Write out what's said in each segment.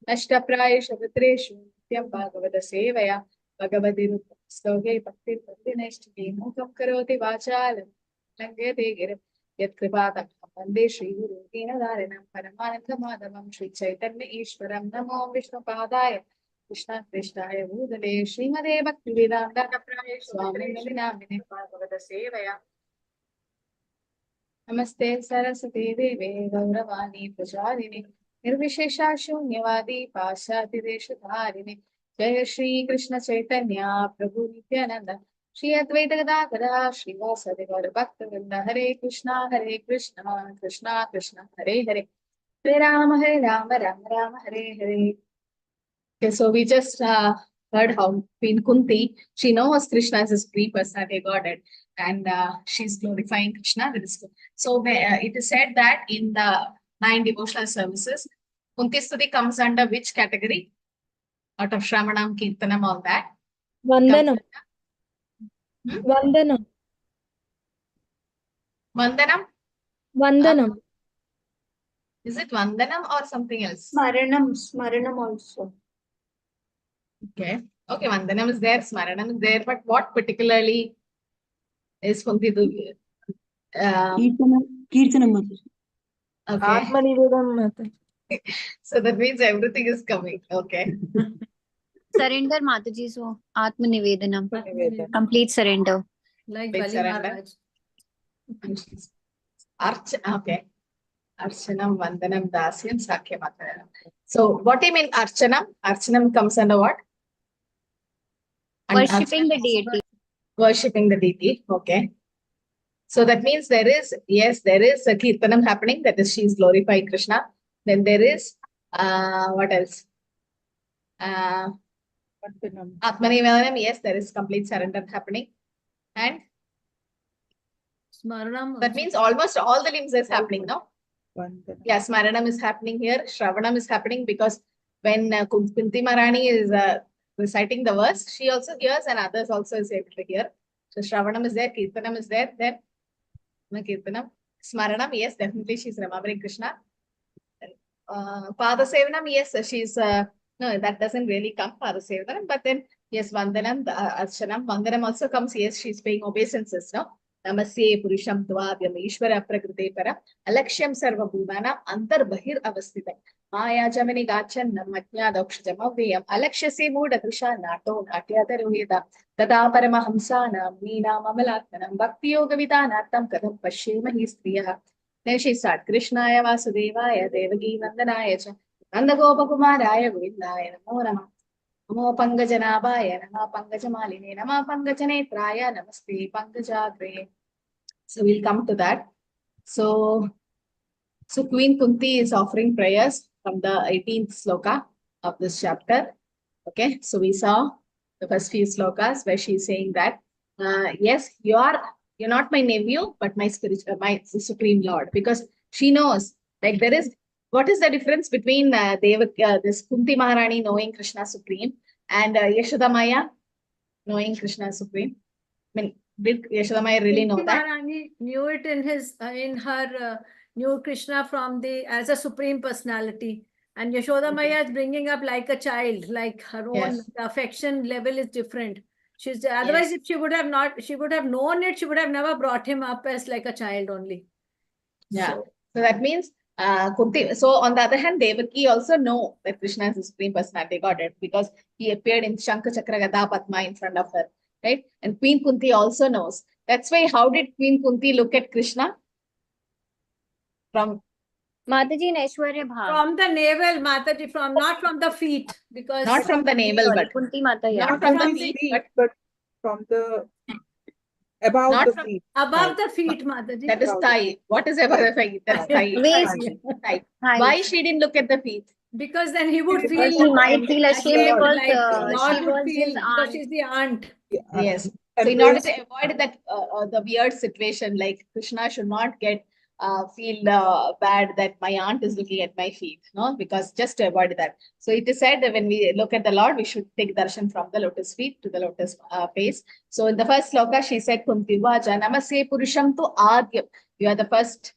नष्टप्रायशपुत्रेषु नित्यं भागवत सेवया भगवति श्लोके भक्ति प्रतिनैष्टिके मूकं करोति वाचालं लङ्घयते गिरिं यत्कृपातमहं वन्दे श्रीगुरुं दीनदारिणं परमानन्दमाधवं श्रीचैतन्य ईश्वरं नमो विष्णुपादाय कृष्ण कृष्णाय भूतले श्रीमदे भक्तिवेदान्त स्वामिने नामिने भागवत सेवया नमस्ते सरस्वती देवे गौरवाणी प्रचारिणे निर्विशेषा शून्यवादी पाश्चात्यदेशधारिणे जय श्री कृष्ण चैतन्य प्रभु नित्यानंद श्री अद्वैत गदाधर श्रीवासदि गौर भक्तवृंद हरे Krishna Krishna Krishna Hare Hare Hare Ram Ram Ram Hare Hare. Okay, so we just heard how Queen Kunti, she knows Krishna as a supreme personality Godhead, and she's glorifying Krishna with this. So it is said that in the 9 devotional services, Kunti Stuti comes under which category? Out of Shravanam, Kirtanam, all that. Vandanam. Vandanam. Vandanam? Vandanam. Is it Vandanam or something else? Smaranam also. Okay. Okay, Vandanam is there, Smaranam is there, but what particularly is Kunti doing? Kirtanam. Okay. Atmanivedam. So that means everything is coming. Okay. Surrender, Mataji. So, Atmanivedanam. Complete surrender. Like Complete Bali surrender. Maharaj. Okay. Archanam, Vandanam, Dasyam, Sakhya Mataram. So what do you mean Archanam? Archanam comes under what? And Worshipping the deity. Worshipping the deity. Okay. So that means there is a Kirtanam happening, that is she is glorifying Krishna. Then there is what else? Atmanivedanam, yes, there is complete surrender happening. And Smaranam. that means almost all the limbs is happening now. Yeah, Smaranam is happening here. Shravanam is happening because when Kunti Maharani is reciting the verse, she also hears and others also is able to hear. So Shravanam is there, Kirtanam is there, then Kirtanam. Smaranam, yes, definitely she's remembering Krishna. Padasevanam, yes, she's, no, that doesn't really come, Padasevanam, but then, yes, Vandanam, Archanam, Vandanam also comes, yes, she's paying obeisances, no? Namasye Purusham Dvadyam Ishvara Prakrite Para Alakshyam Sarva Bhudanam Antar Bahir Avasthitam Maya Jamani Gachan Namatya Dakshajam Avyam Alakshase Muda Krisha Nato Natya Taruhida Tata Paramahamsanam Meena Mamalatmanam Bhakti Yoga Vidanatam Kadam Pashimahi Striya. Then she starts Krishnaya Vasudevaya Devagi Nandanaya Cha Nandagopa Kumaraya Govindaya Namo Namah Namo Pangajanabhaya Nama Pangajamaline Nama Pangajanetraya Namaste Pangajagre. So we'll come to that. So Queen Kunti is offering prayers from the 18th sloka of this chapter. Okay, so we saw the first few slokas where she's saying that yes, you're not my nephew, but my supreme lord, because she knows like there is. What is the difference between this Kunti Maharani knowing Krishna Supreme and Yashoda Maya knowing Krishna Supreme? I mean, did Yashoda Maya really know that? Maharani knew it in her knew Krishna as a supreme personality, and Yashoda Maya is bringing up like a child, like her own affection level is different. She's otherwise if she would have known it, she would have never brought him up as like a child only. Yeah. So that means Kunti. So on the other hand, Devaki also know that Krishna is the supreme personality Godhead because he appeared in Shankha Chakra Gada Padma in front of her, right? And Queen Kunti also knows. That's why how did Queen Kunti look at Krishna? From Mataji in Aishwarya Bhav. From the navel, Mataji, not from the feet, because not from the navel, but Kunti Mata, yeah. not from the feet, but from the above not the from, feet. above the feet, Mataji. That is thigh. What is above the feet? That's thigh. Waist. Thigh. Why she didn't look at the feet? Because then he would Because feel He might feel ashamed because Lord she would was feel his because aunt. she's the aunt. Yes. So in order to avoid that the weird situation, like Krishna should not get feel bad that my aunt is looking at my feet, no? Because just to avoid that. So it is said that when we look at the Lord, we should take darshan from the lotus feet to the lotus face. So in the first sloka, she said, Kunti Vaja Namasye Purusham tu Adyam. You are the first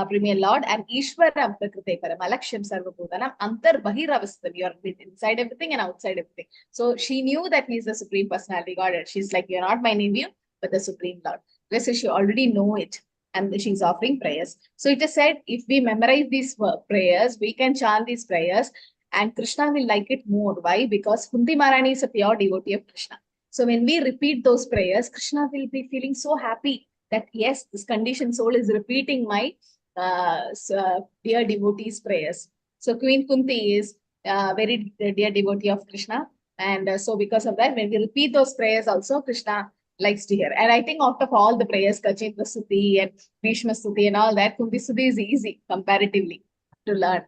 Premier Lord, and Ishwaram Prakrite Param, Alaksham Sarvabhutanam, Antar Bahiravastam, you're inside everything and outside everything. So she knew that he's the Supreme Personality Godhead. She's like, you're not my nephew, but the Supreme Lord. So she already know it. And she's offering prayers. So it is said, if we memorize these prayers, we can chant these prayers, and Krishna will like it more. Why? Because Kunti Maharani is a pure devotee of Krishna. So when we repeat those prayers, Krishna will be feeling so happy that yes, this conditioned soul is repeating my dear devotee's prayers. So Queen Kunti is very dear devotee of Krishna. And so because of that, when we repeat those prayers also, Krishna likes to hear. And I think out of all the prayers, Kachitra Stuti and Bhishma Stuti and all that, Kunti Stuti is easy comparatively to learn.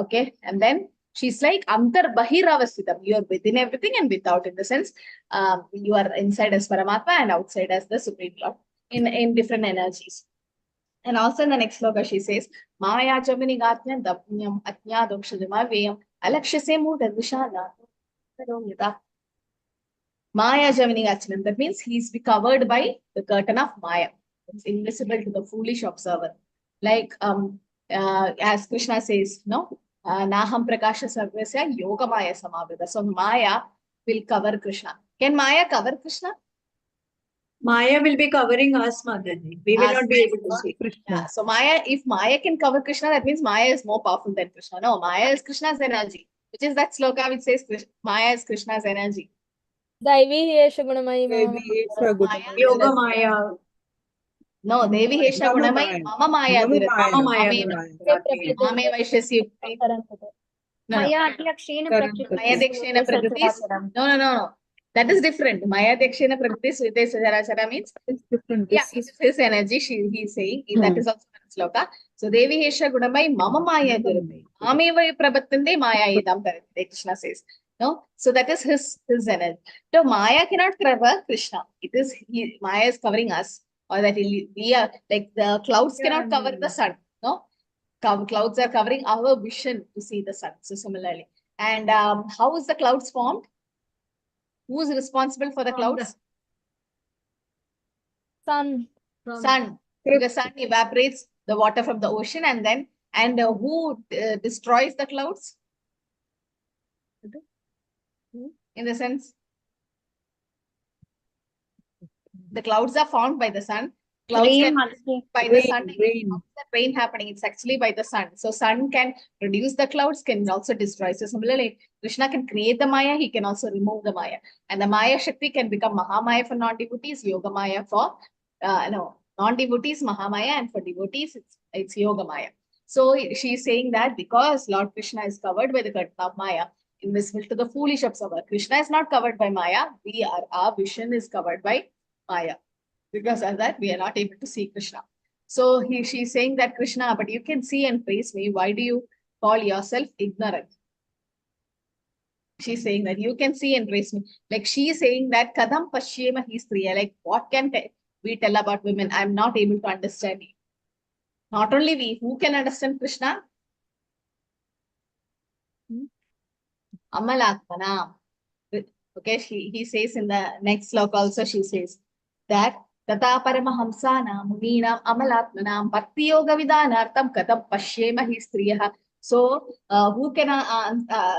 Okay. And then she's like, Antar Bahiravasitam. You are within everything and without, in the sense, you are inside as Paramatma and outside as the Supreme Lord in different energies. And also in the next sloka, she says, Maya Jamini Gatnya Dapnyam Atnya Dokshadima Vayam Alakshase Mudavishana. Maya Jamini Gachanam. That means he's covered by the curtain of Maya. It's invisible to the foolish observer. Like as Krishna says, no, Naham Prakasha Sarvasya Yoga Maya Samavida. So Maya will cover Krishna. Can Maya cover Krishna? Maya will be covering us, Mataji. We will not be able to see Krishna. Yeah. So Maya, if Maya can cover Krishna, that means Maya is more powerful than Krishna. No, Maya is Krishna's energy, which is that sloka which says Maya is Krishna's energy. Devi Hesha Gunamayi Devi Hesha Gunamayi. Yoga Maya. No, Devi Hesha Gunamayi, Mama Maya. Mama Maya. Mame Vaishasya. No, Maya Adhyakshena Prakriti. Maya Dekshena Prakritis. No. That is different. Maya Dekshena Prakritis Vite Sajarachara means, It's different. yeah, it is his energy. He's saying that is also one sloka. So Devi Hesha Gunamayi, Mama Maya Durate. Mame Vai Prabattande Maya Idam Karate, Krishna says. No, so that is his energy. So Maya cannot cover Krishna. It is Maya is covering us, or that we are like the clouds cannot cover the sun. No, clouds are covering our vision to see the sun. So similarly, and how is the clouds formed? Who is responsible for the clouds? Sun. Sun. Because sun evaporates the water from the ocean, and who destroys the clouds? In the sense, the clouds are formed by the sun. Clouds Rain, can Mataji. by the sun. How is the rain happening? It's actually by the sun. So sun can produce the clouds, can also destroy. So similarly, Krishna can create the Maya. He can also remove the Maya. And the Maya Shakti can become Mahamaya for non-devotees, Yoga Maya for non-devotees, Mahamaya, and for devotees, it's Yoga Maya. So she's saying that because Lord Krishna is covered by the curtain of Maya, invisible to the foolish observer. Krishna is not covered by Maya. Our vision is covered by Maya. Because of that, we are not able to see Krishna. So she's saying that Krishna, but you can see and praise me. Why do you call yourself ignorant? She's saying that you can see and praise me. Like she's saying that Kadam Pashyema Histriya. Like what can we tell about women? I'm not able to understand you. Not only we, who can understand Krishna? Amalatmana. Okay, he says in the next sloka also, she says that Tata Paramahamsana Muninam Amalatmanam Bhakti Yoga Vidanartam Katam Pashyema Histriya. So who can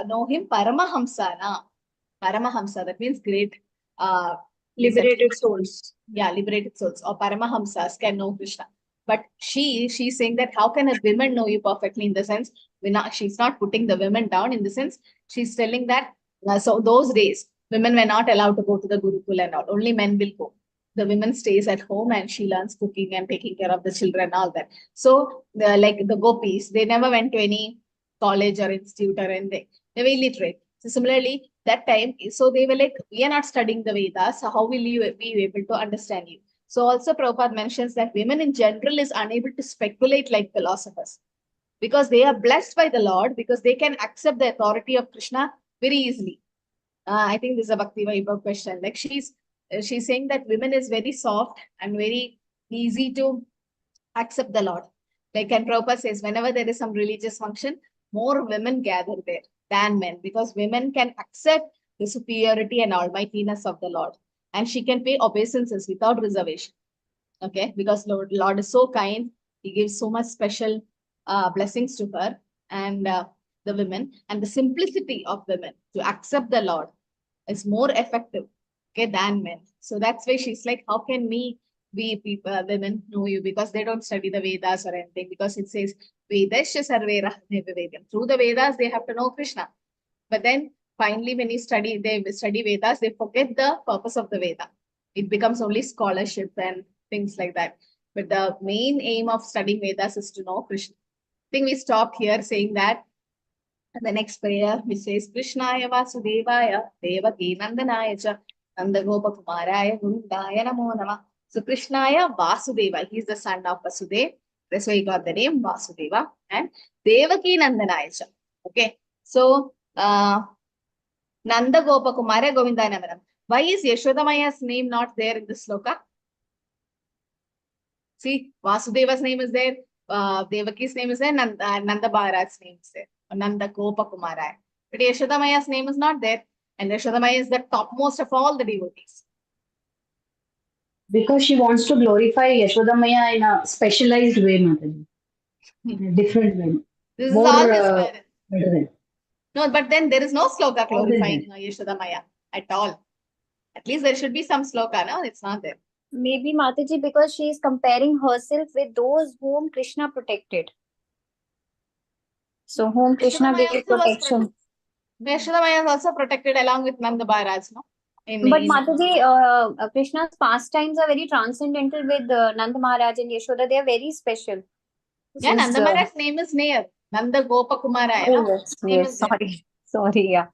know him? Paramahamsana. Paramahamsa, that means great Liberated souls. Yeah, liberated souls or Paramahamsas can know Krishna. But she's saying that how can a woman know you perfectly, in the sense, she's not putting the women down, in the sense, she's telling that, so those days, women were not allowed to go to the Gurukul and all, only men will go. The woman stays at home and she learns cooking and taking care of the children and all that. So like the gopis, they never went to any college or institute or anything. They were illiterate. So similarly, that time, so they were like, we are not studying the Vedas, so how will you be able to understand you? So also Prabhupada mentions that women in general is unable to speculate like philosophers, because they are blessed by the Lord, because they can accept the authority of Krishna very easily. I think this is a Bhakti Vaibav question. Like she's saying that women is very soft and very easy to accept the Lord. Like, and Prabhupada says, whenever there is some religious function, more women gather there than men, because women can accept the superiority and almightiness of the Lord. And she can pay obeisances without reservation. Okay, because Lord is so kind, He gives so much special blessings to her and the women, and the simplicity of women to accept the Lord is more effective, okay, than men. So that's why she's like, how can we people, women know you? Because they don't study the Vedas or anything, because it says Vedasya sarvera Vedam. Through the Vedas, they have to know Krishna. But then finally, when they study Vedas, they forget the purpose of the Veda. It becomes only scholarship and things like that. But the main aim of studying Vedas is to know Krishna. I think we stop here saying that. And the next prayer, which says, Krishnaya Vasudevaya Devaki Nandanaya Cha Nandagopa Kumaraya Govindaya Namo Nama. So Krishnaya Vasudeva, he is the son of Vasudeva. That's why he got the name Vasudeva. And Devaki Nandanaya Cha. Okay. So Nanda Gopa Kumara Govindaya Namo Nama. Why is Yashodamaya's name not there in this sloka? See, Vasudeva's name is there, Devaki's name is there, Nanda Bharaj's name is there. Nanda Gopa Kumara. But Yashodamaya's name is not there. And Yashodamaya is the topmost of all the devotees. Because she wants to glorify Yashodamaya in a specialized way, Mataji. In a different way. This More, is all this. better way. No, but then there is no sloka glorifying Yashodamaya at all. At least there should be some sloka, no? It's not there. Maybe Mataji, because she is comparing herself with those whom Krishna protected. So whom Krishna Yashodamaya gave also was protection. Yashodamaya is also protected along with Nanda Bharaj, no? But Mataji, Krishna's pastimes are very transcendental with Nanda Maharaj and Yashoda. They are very special. Yeah, Nanda Maharaj's name is near. Nanda Gopa Kumaraya. Oh, No? yes, Name yes, is there. sorry. Sorry, yeah.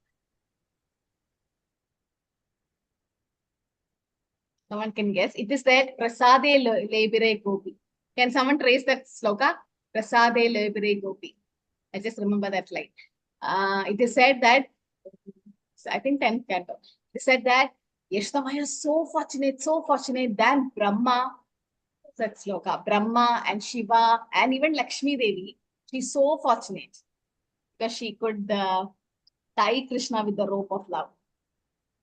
Someone can guess. It is that Prasade Lebire Gopi. Can someone trace that sloka? Prasade Lebire Gopi. I just remember that line. It is said that, I think 10th canto. It is said that Yashodamaya is so fortunate than Brahma. That sloka. Brahma and Shiva and even Lakshmi Devi. She's so fortunate because she could tie Krishna with the rope of love.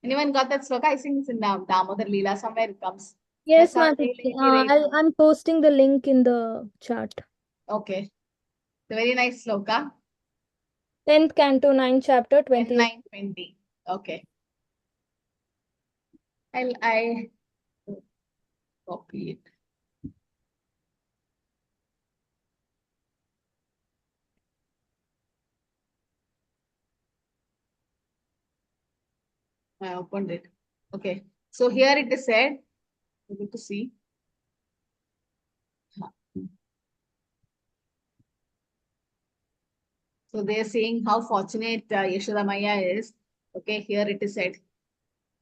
Anyone got that sloka? I think it's in Damodar Leela, somewhere it comes. Yes, Prasade Mataji. Lebire Gopi. I'm posting the link in the chat. Okay. It's a very nice sloka. 10th Canto, 9th chapter, 20. 9:20. Okay. I copy it. I opened it. Okay. So here it is said, good to see. So they are saying how fortunate Yashodamaya is. Okay, here it is said.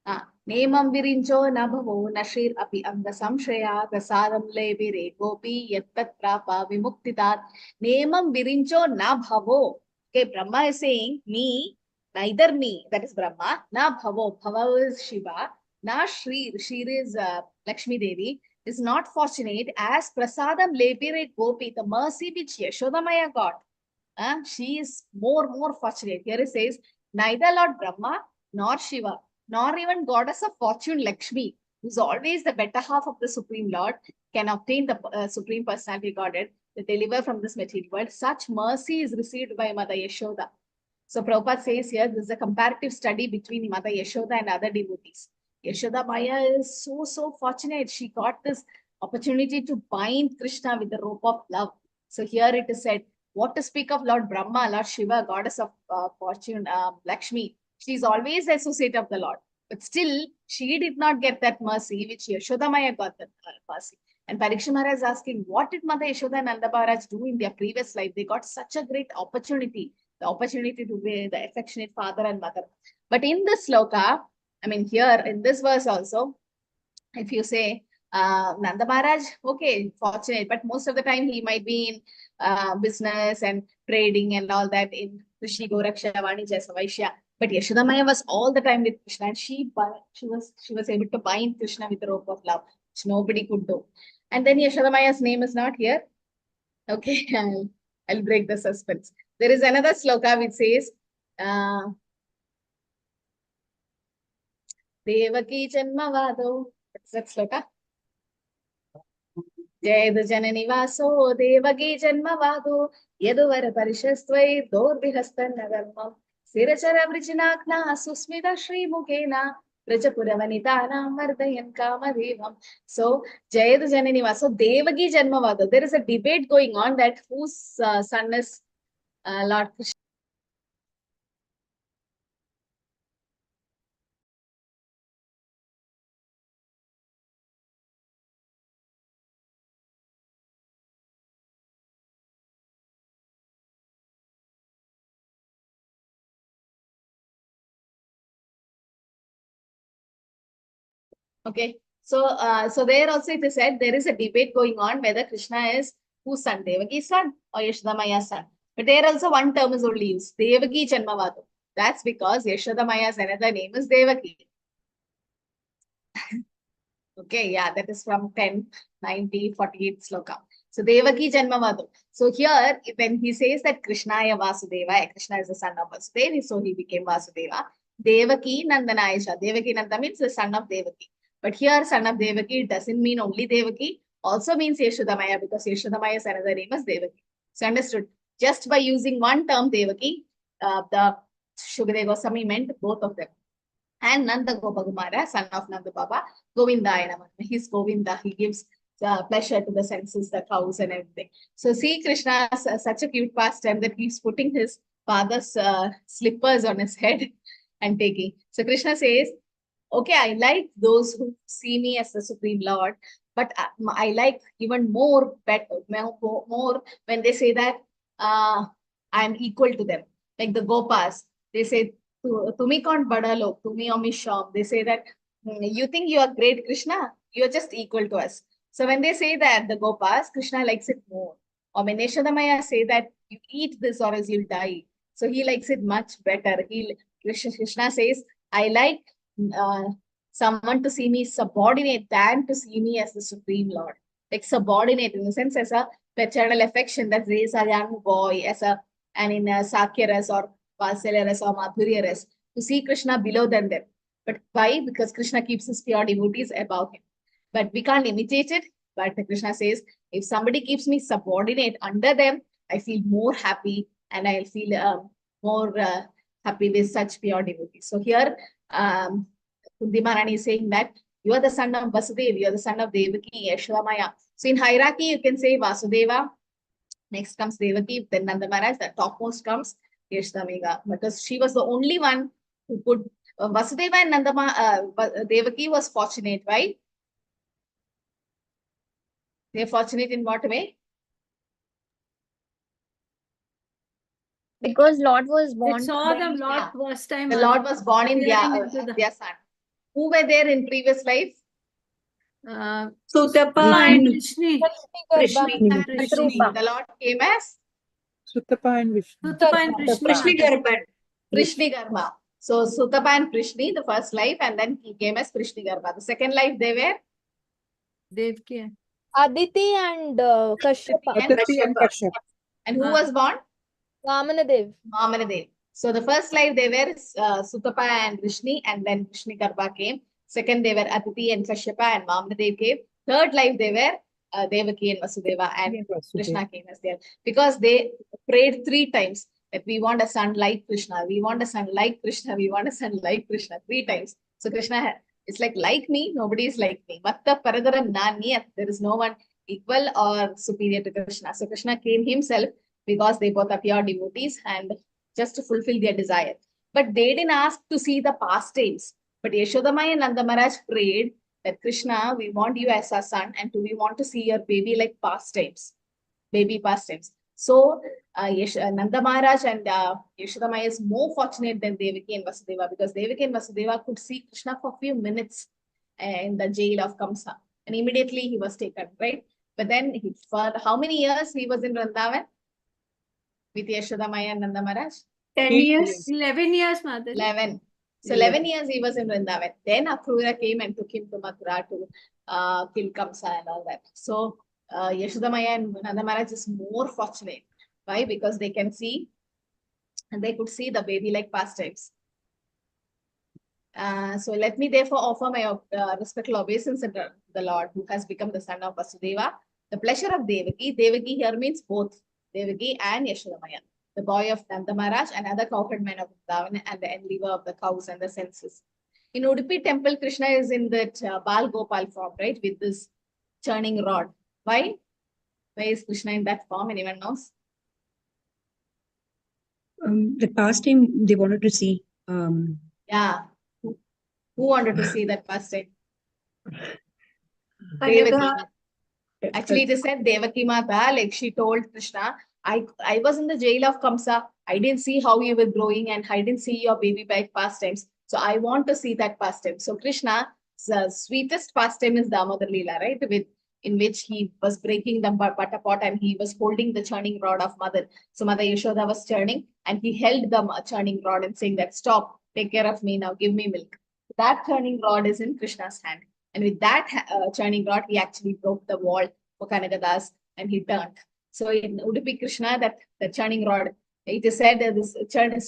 Nemam virincho nabhavo nashir api anga samshaya prasadam lebire gopi yattat prapa vimuktitat. Nemam virincho nabhavo. Okay, Brahma is saying me, neither me, that is Brahma, na bhavo. Bhava is Shiva. Na Shri, Shri is Lakshmi Devi, is not fortunate as prasadam lebire gopi, the mercy which Yashodamaya got. She is more fortunate. Here it says, neither Lord Brahma nor Shiva, nor even goddess of fortune Lakshmi, who is always the better half of the Supreme Lord, can obtain the Supreme Personality Godhead, to deliver from this material world. Such mercy is received by Mother Yashoda. So Prabhupada says here, this is a comparative study between Mother Yashoda and other devotees. Yashoda Maya is so fortunate. She got this opportunity to bind Krishna with the rope of love. So here it is said, what to speak of Lord Brahma, Lord Shiva, goddess of fortune, Lakshmi. She is always the associate of the Lord. But still, she did not get that mercy, which Yashodamaya got that mercy. And Parikshit Maharaj is asking, what did Mother Yashoda and Nanda Maharaj do in their previous life? They got such a great opportunity, the opportunity to be the affectionate father and mother. But in this sloka, I mean, here in this verse also, if you say, Nanda Maharaj, okay, fortunate, but most of the time he might be in business and trading and all that in Rishi Goraksha, Vanija, Savaishya. But Yashodamaya was all the time with Krishna, and she was able to bind Krishna with the rope of love, which nobody could do. And then Yashodamaya's name is not here. Okay, I'll break the suspense. There is another sloka which says, Devaki Janmavado. What's that sloka? Jayadu Janani Vaso Devagi Janmavado Yaduvara Parishastvai Dorbihastan Nagarmam Sirachara Vrijinakna Susmita Shri Mukena Prajapuravanitanam Mardayan Kamadevam. So Jayadu Janani Vaso Devagi Janmavado. There is a debate going on that whose son is Lord Krishna. Okay, so there also it is said there is a debate going on whether Krishna is whose son, Devaki's son or Yashoda Maya's son. But there also one term is only used, Devaki Janmavado. That's because Yashoda Maya's another name is Devaki. Okay, yeah, that is from 10:90:48 sloka. So Devaki Janmavado. So here, when he says that Krishnaya Vasudeva, Krishna is the son of Vasudeva, so he became Vasudeva. Devaki Nandanayasha. Devaki Nanda means the son of Devaki. But here, son of Devaki doesn't mean only Devaki, also means Yashodamaya, because Yashodamaya's another name is Devaki. So understood. Just by using one term Devaki, the Shukadeva Goswami meant both of them. And Nanda Gopakumara, son of Nanda Baba, Govinda. He's Govinda. He gives pleasure to the senses, the cows and everything. So see Krishna, such a cute pastime that he's putting his father's slippers on his head and taking. So Krishna says, okay, I like those who see me as the Supreme Lord, but I like even more when they say that I'm equal to them. Like the Gopas, they say, Tumi kaun bada log, tumi omisham. They say that you think you are great, Krishna, you are just equal to us. So when they say that, the Gopas, Krishna likes it more. Or when Yashodamaya say that you eat this or else you'll die. So he likes it much better. Krishna says, I like someone to see me subordinate than to see me as the Supreme Lord. Like subordinate in the sense as a paternal affection that raised a young boy as and in Sakyaras or Valsalyaras or Madhuryaras to see Krishna below than them. But why? Because Krishna keeps his pure devotees above him. But we can't imitate it. But Krishna says, if somebody keeps me subordinate under them, I feel more happy and I'll feel more happy with such pure devotees. So here, Kundi Maharani is saying that you are the son of Vasudeva, you are the son of Devaki, Yashodamaya. So in hierarchy, you can say Vasudeva, next comes Devaki, then Nanda Maharaj, the topmost comes Yashodamaya, because she was the only one who could, Vasudeva and Devaki was fortunate, right? They are fortunate in what way? Because Lord was They born. saw the from Lord Yeah. first time. The Lord was born in appearing into the- their son. Who were there in previous life? Sutapa and and Krishna. Prishni. Patrupa. The Lord came as Sutapa and Vishnu. Sutapa and Krishna. Prishni Garban. Prishni Garba. So Sutapa and Prishni, the first life, and then he came as Prishni Garba. The second life they were Devki. Aditi and Kashyapa. Aditi and Kashyap. And who was born? Vamanadev. Vamanadev. So the first life they were Sutapa and Prishni, and then Prishni Garba came. Second they were Aditi and Kashyapa, and Vamanadev came. Third life they were Devaki and Vasudeva, and Krishna came as there. Because they prayed 3 times that we want a son like Krishna, we want a son like Krishna, we want a son like Krishna, 3 times. So Krishna, it's like me, nobody is like me. Matta Paradaram Nani, there is no one equal or superior to Krishna. So Krishna came himself because they both are pure devotees and just to fulfill their desire. But they didn't ask to see the pastimes. But Yashodamaya and Nanda Maharaj prayed that Krishna, we want you as our son, and we want to see your baby like pastimes, baby pastimes. So Nanda Maharaj and Yashodamaya is more fortunate than Devaki and Vasudeva, because Devaki and Vasudeva could see Krishna for a few minutes in the jail of Kamsa, and immediately he was taken, right? But then for how many years he was in Vrindavan with Yashodamaya and Nanda Maharaj? 10 years. 11 years, Mother. 11. So 11 years he was in Vrindavan. Then Akrura came and took him to Mathura to kill Kamsa and all that. So Yashodamaya and Nanda Maharaj is more fortunate. Why? Because they can see, and they could see the baby like pastimes. So let me therefore offer my respectful obeisance to the Lord, who has become the son of Vasudeva, The pleasure of Devaki. Devaki here means both Devaki and Yashodamaya, the boy of Nanda Maharaj and other cowherd men of Vrindavan and the endeavor of the cows and the senses. In Udupi temple, Krishna is in that Bal Gopal form, right? With this churning rod. Why? Why is Krishna in that form? Anyone knows? The pastime they wanted to see. Yeah. Who wanted to see that pastime? Kanaka. Devaki. Actually, it is said Devaki Mata, like she told Krishna, I was in the jail of Kamsa. I didn't see how you were growing and I didn't see your baby back pastimes. So I want to see that pastime. So Krishna's sweetest pastime is Damodar Leela, right? In which he was breaking the butter pot and he was holding the churning rod of mother. So Mother Yashoda was churning and he held the churning rod and saying that, stop, take care of me now, give me milk. That churning rod is in Krishna's hand. And with that churning rod, he actually broke the wall for Kanagadas and he turned. So in Udupi Krishna, that the churning rod, it is said that this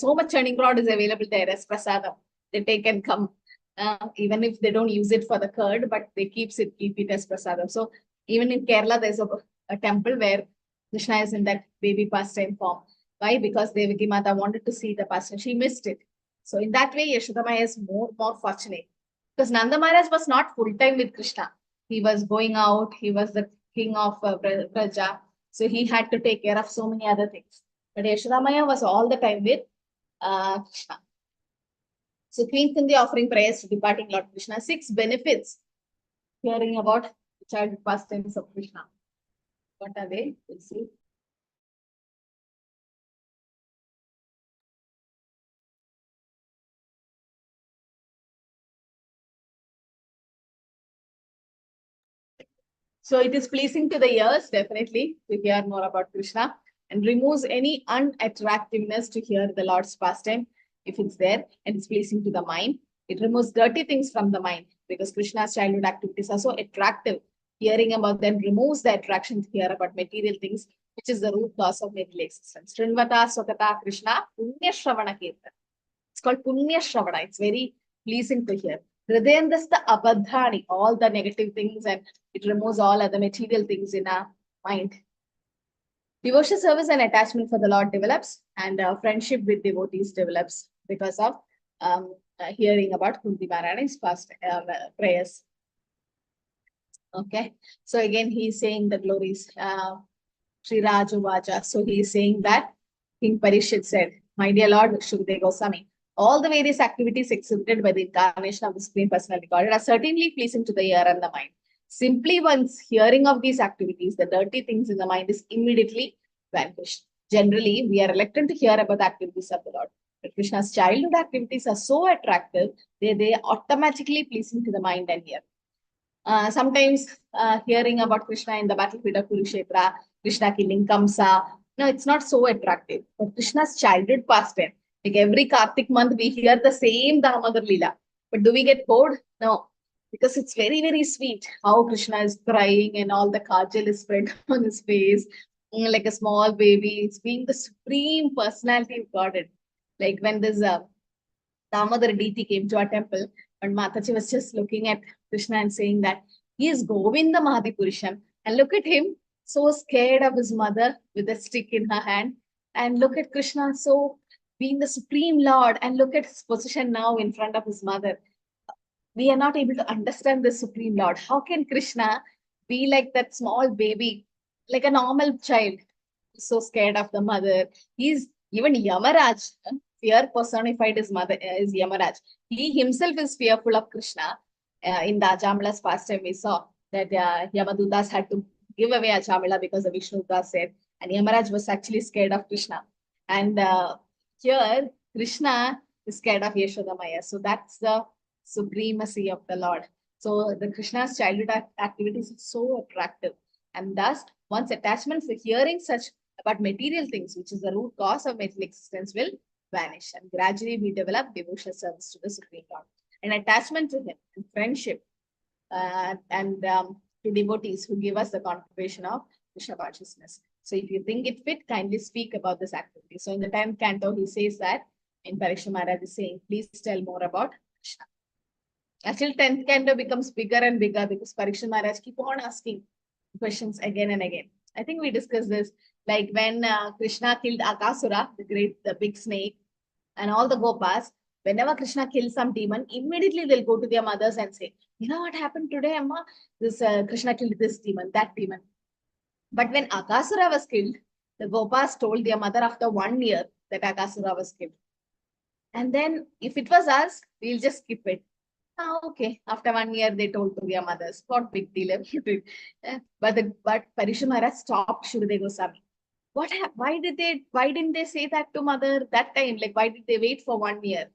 so much churning rod is available there as prasadam. They take and come, even if they don't use it for the curd, but they keep it as prasadam. So even in Kerala, there's a temple where Krishna is in that baby pastime form. Why? Because Devaki Mata wanted to see the pastime. She missed it. So in that way, Yashodamaya is more fortunate. Because Nanda Maharaj was not full-time with Krishna. He was going out. He was the king of Braja. So he had to take care of so many other things. But Yashodamaya was all the time with Krishna. So Queen Sindhi offering prayers to departing Lord Krishna. 6 benefits hearing about the child pastimes of Krishna. What are they? We'll see. So it is pleasing to the ears, definitely, to hear more about Krishna and removes any unattractiveness to hear the Lord's pastime if it's there, and it's pleasing to the mind. It removes dirty things from the mind because Krishna's childhood activities are so attractive. Hearing about them removes the attraction to hear about material things, which is the root cause of material existence. Srinvata Swakata Krishna Punya Shravana Kirtan. It's called Punya Shravana. It's very pleasing to hear. Hridayandasta abadhani, all the negative things, and it removes all other material things in our mind. Devotional service and attachment for the Lord develops, and friendship with devotees develops because of hearing about Kunti Maharani's past prayers. Okay, so again, he's saying the glories. Sri Raju Vaja. So he is saying that King Parishit said, my dear Lord Shukdev Goswami, all the various activities exhibited by the incarnation of the Supreme Personality Godhead are certainly pleasing to the ear and the mind. Simply once hearing of these activities, the dirty things in the mind is immediately vanished. Generally, we are reluctant to hear about the activities of the Lord. But Krishna's childhood activities are so attractive, they are automatically pleasing to the mind and ear. Sometimes hearing about Krishna in the battlefield of Kurukshetra, Krishna killing Kamsa, no, it's not so attractive. But Krishna's childhood pastime, like every Kartik month, we hear the same Damodar Leela. But do we get bored? No, because it's very, very sweet how Krishna is crying and all the kajal is spread on his face, like a small baby. It's being the supreme personality of Godhead. Like when this Damodar deity came to our temple, and Mataji was just looking at Krishna and saying that he is Govinda Mahadipurusham. And look at him, so scared of his mother with a stick in her hand. And look at Krishna, so being the Supreme Lord. And look at his position now in front of his mother. We are not able to understand the Supreme Lord. How can Krishna be like that small baby, like a normal child, so scared of the mother? He's even Yamaraj. Fear personified his mother is Yamaraj. He himself is fearful of Krishna. In the Ajamala's pastime, we saw that Yamadutas had to give away Ajamala because the Vishnudas said, and Yamaraj was actually scared of Krishna. And here, Krishna is scared of Yashodamaya. So that's the supremacy of the Lord. So the Krishna's childhood activities are so attractive. And thus, one's attachment for hearing such about material things, which is the root cause of material existence, will vanish, and gradually we develop devotional service to the Supreme Lord, an attachment to him, and friendship, and to devotees who give us the contemplation of Krishna consciousness. So if you think it fit, kindly speak about this activity. So in the 10th canto, he says that, in Parikshit Maharaj is saying, please tell more about Krishna. Actually, 10th canto becomes bigger and bigger because Parikshit Maharaj keep on asking, questions again and again. I think we discussed this, like when Krishna killed Akasura, the big snake, and all the Gopas. Whenever Krishna kills some demon, immediately they'll go to their mothers and say, you know what happened today, Amma? This Krishna killed this demon, that demon. But when Akasura was killed, the Gopas told their mother after 1 year that Akasura was killed. And then if it was us, we'll just skip it. Okay. After 1 year, they told to their mothers. What big deal about it? But Parishar Maharaj stopped Shukadeva Goswami. Why didn't they say that to mother that time? Like, why did they wait for 1 year?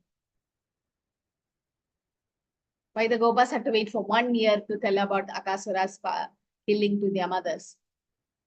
Why the Gopas had to wait for 1 year to tell about Akasura's killing to their mothers?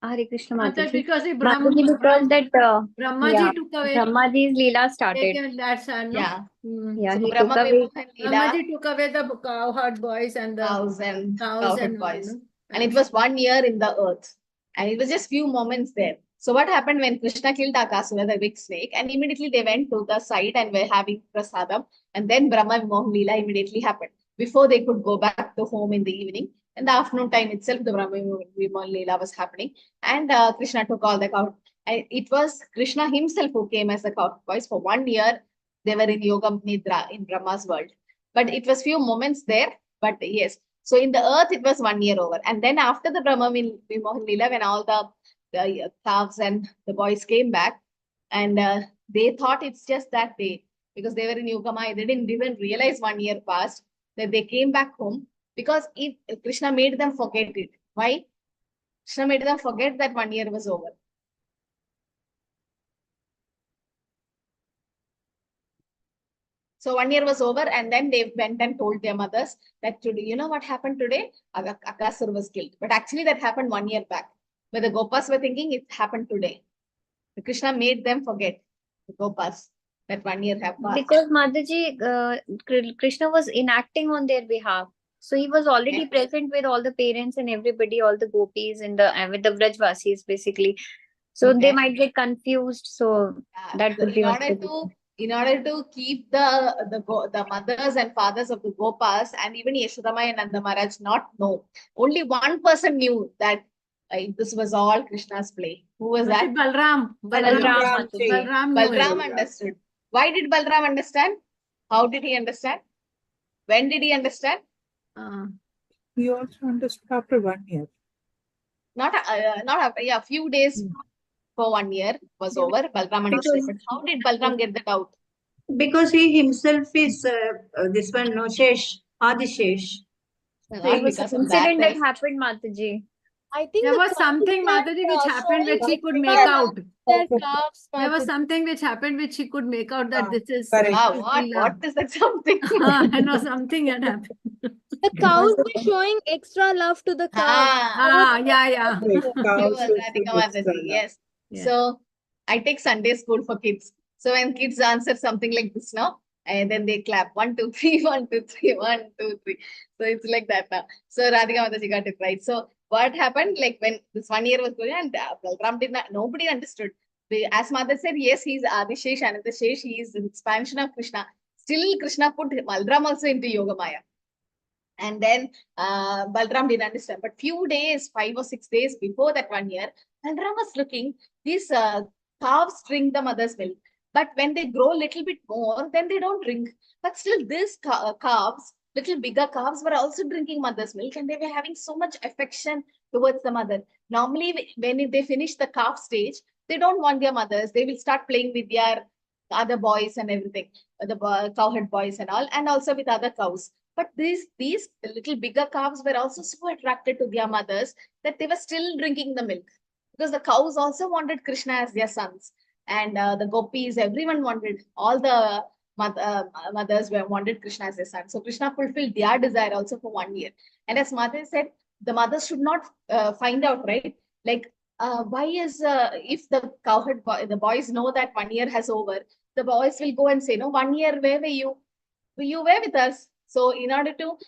Hare Krishna That's Mataji. because the Mataji, because that Brahmaji yeah, took away. Brahmaji's Leela started. Taken that son, no? Yeah. Yeah, So he Brahma took away. Vimohan Leela, Brahmaji took away the cowherd boys and the cows and cows cowherd and all, boys. no? And it was 1 year in the earth. And it was just few moments there. So what happened when Krishna killed Akasura, the big snake, and immediately they went to the side and were having prasadam. And then Brahma Vimohan Leela immediately happened. Before they could go back to home in the evening. In the afternoon time itself, the Brahma Vimohan Leela was happening. And Krishna took all the cow. And it was Krishna himself who came as the cowherd boys. For 1 year, they were in Yogam Nidra in Brahma's world. But it was few moments there. But yes, so in the earth, it was 1 year over. And then after the Brahma Vimohan Leela, when all the calves and the boys came back, and they thought it's just that day because they were in Yogamaya. They didn't even realize 1 year passed, that they came back home because Krishna made them forget it. Why? Krishna made them forget that 1 year was over. So 1 year was over, and then they went and told their mothers that today, you know what happened today? Akasura was killed. But actually that happened 1 year back. But the Gopas were thinking it happened today. The Krishna made them forget, the Gopas, that 1 year have passed. Because Mataji, Krishna was enacting on their behalf. So he was already present with all the parents and everybody, all the gopis and with the Vrajvasis basically. So they might get confused. So that would be in order to keep the mothers and fathers of the Gopas and even Yashodamaya and Nanda Maharaj not know. Only one person knew that this was all Krishna's play. Who was that? Balram. Balram understood. Why did Balram understand? How did he understand? When did he understand? He also understood after 1 year. Not after, yeah, few days for 1 year was over. Balram understood. But how did Balram get that out? Because he himself is this one, no, Shesh, Adishesh. There was an incident that happened, Mataji. I think There was something, Mataji, which happened which he could make out. There was something which happened which he could make out that this is. Wow, what is that something? I know something had happened. The cows were showing extra love to the cows. Yeah. Yes. So I take Sunday school for kids. So when kids answer something like this now, and then they clap 1, 2, 3, 1, 2, 3, 1, 2, 3. So it's like that now. So Radhika Mataji got it right. So what happened? Like when this 1 year was going on, Balram did not, nobody understood. As Mother said, yes, he's Adishesh, Anandashesh, he is the expansion of Krishna. Still, Krishna put Balram also into Yogamaya. And then Balram didn't understand. But few days, 5 or 6 days before that 1 year, Balram was looking, these calves drink the mother's milk. But when they grow a little bit more, then they don't drink. But still, these calves, little bigger calves, were also drinking mother's milk, and they were having so much affection towards the mother. Normally, when they finish the calf stage, they don't want their mothers. They will start playing with their other boys and everything, the cowherd boys and all, and also with other cows. But these little bigger calves were also so attracted to their mothers that they were still drinking the milk, because the cows also wanted Krishna as their sons. And the gopis, everyone wanted, all the mothers wanted Krishna as their son. So Krishna fulfilled their desire also for 1 year. And as Mother said, the mothers should not find out, right? Like, why is, if the cowherd the boys know that 1 year has over, the boys will go and say, no, 1 year, where were you? You were with us. So in order to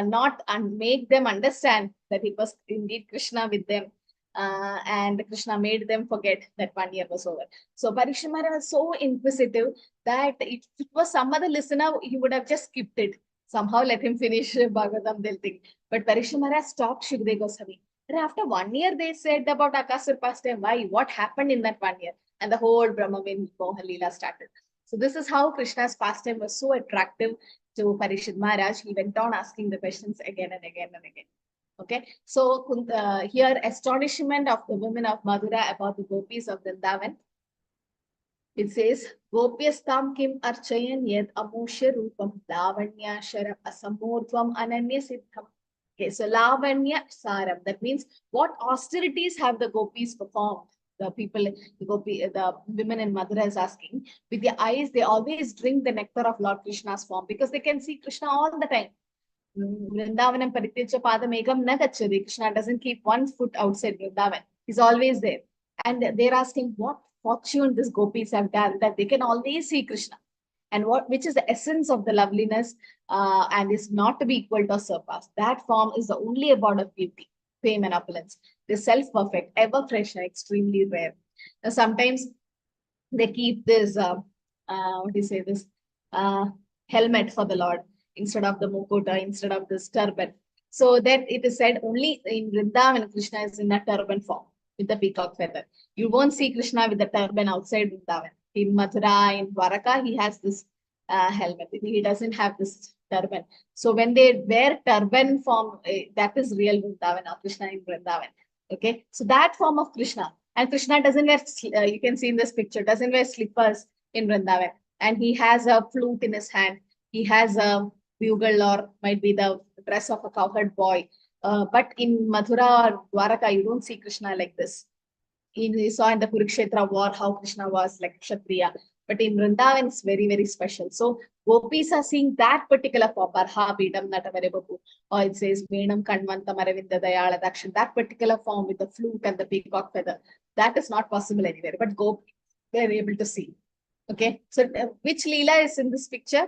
not make them understand that it was indeed Krishna with them, and Krishna made them forget that 1 year was over. So Parishar Maharaj was so inquisitive that if it was some other listener, he would have just skipped it. Somehow let him finish Bhagavatam, they'll think. But Parishar Maharaj stopped Shukadeva Goswami. And after 1 year, they said about Akasur pastime. Why? What happened in that 1 year? And the whole Brahmavind Mohan Leela started. So this is how Krishna's pastime was so attractive to Parishad Maharaj. He went on asking the questions again and again and again. Okay, so here astonishment of the women of Madura about the gopis of Vrindavan. It says, Gopyastam kim archayan yad amusha rupam lavanya sharam asamurdvam ananya siddham. Okay, so lavanya saram. That means what austerities have the gopis performed? The people, the women in Madura is asking. With their eyes, they always drink the nectar of Lord Krishna's form because they can see Krishna all the time. Vrindavanam parityaja padam ekam na gacchati. Krishna doesn't keep one foot outside Vrindavan. He's always there. And they're asking what fortune these gopis have done that they can always see Krishna. And which is the essence of the loveliness and is not to be equal or surpassed. That form is the only abode of beauty, fame and opulence. They're self-perfect, ever fresh and extremely rare. Now, sometimes they keep this, helmet for the Lord instead of the mukuta, instead of this turban. So that it is said only in Vrindavan, Krishna is in a turban form with the peacock feather. You won't see Krishna with the turban outside Vrindavan. In Mathura, in Dwaraka, he has this helmet. He doesn't have this turban. So when they wear turban form, that is real Vrindavan, or Krishna in Vrindavan. Okay, so that form of Krishna. And Krishna doesn't wear, you can see in this picture, doesn't wear slippers in Vrindavan. And he has a flute in his hand. He has a bugle or might be the dress of a cowherd boy. But in Mathura or Dwaraka, you don't see Krishna like this. We saw in the Kurukshetra war how Krishna was like Kshatriya. But in Vrindavan, it's very, very special. So gopis are seeing that particular form, Barha, Bidam, Natavarebapu, or it says Venam, Kanvanta, Maravinda, Dayala, Dakshan, that particular form with the flute and the peacock feather. That is not possible anywhere, but gopis, they're able to see. Okay, so which Leela is in this picture?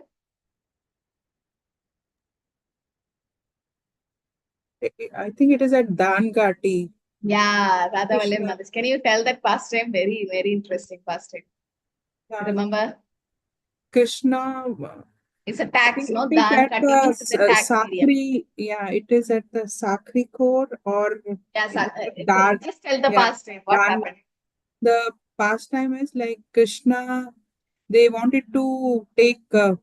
I think it is at Dangati. Yeah, Radha Krishna. Valle. Can you tell that pastime? Very, very interesting pastime. Yeah. Remember? Krishna. It's a tax, no? It is Dan at cutting means it's a tax area. Sakri, yeah, it is at the Sakri Core or Yeah, just tell the pastime. What happened? The pastime is like Krishna, they wanted to take kar,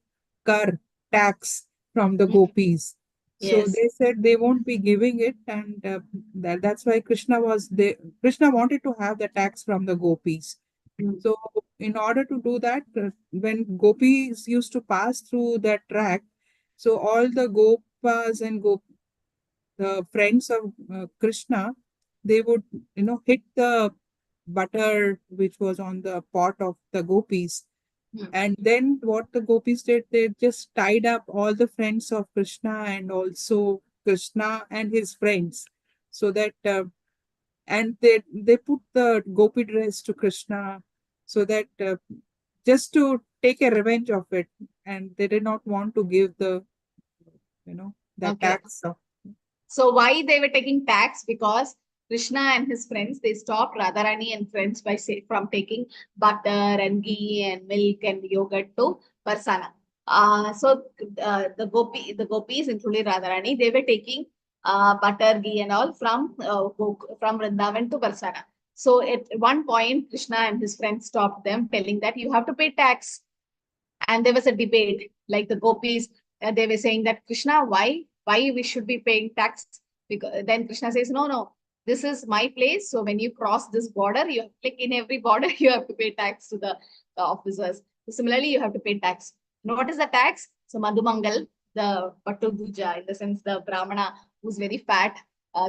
tax from the gopis. So Yes. they said they won't be giving it, and that's why Krishna wanted to have the tax from the gopis. So in order to do that, when gopis used to pass through that track, so all the gopas and the friends of Krishna, they would hit the butter which was on the pot of the gopis. And then what the gopis did, they just tied up all the friends of Krishna and also Krishna and his friends, so that and they put the gopi dress to Krishna, so that just to take a revenge of it, and they did not want to give the tax. So why they were taking tax? Because Krishna and his friends, they stopped Radharani and friends from taking butter and ghee and milk and yogurt to Varsana. So the gopis, including Radharani, they were taking butter, ghee and all from Vrindavan to Varsana. So at one point, Krishna and his friends stopped them, telling that you have to pay tax. And there was a debate, like the gopis, they were saying that Krishna, why we should be paying tax? Because then Krishna says, no, this is my place. So when you cross this border, you have, like in every border, you have to pay tax to the officers. So similarly, you have to pay tax. And what is the tax? So Madhumangal, the Pattuduja, in the sense the Brahmana who's very fat,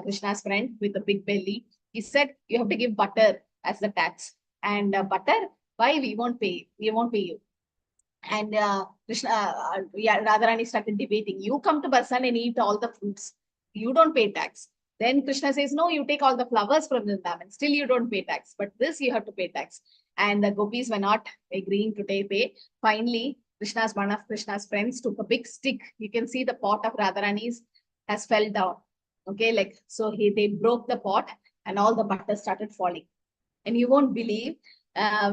Krishna's friend with a big belly, he said, you have to give butter as the tax. And butter, why we won't pay? We won't pay you. And Radharani started debating. You come to Barsan and eat all the fruits. You don't pay tax. Then Krishna says, no, you take all the flowers from Vrindavan. Still you don't pay tax. But this you have to pay tax. And the gopis were not agreeing to pay. Finally, one of Krishna's friends took a big stick. You can see the pot of Radharani's has fell down. Okay, so they broke the pot and all the butter started falling. And you won't believe,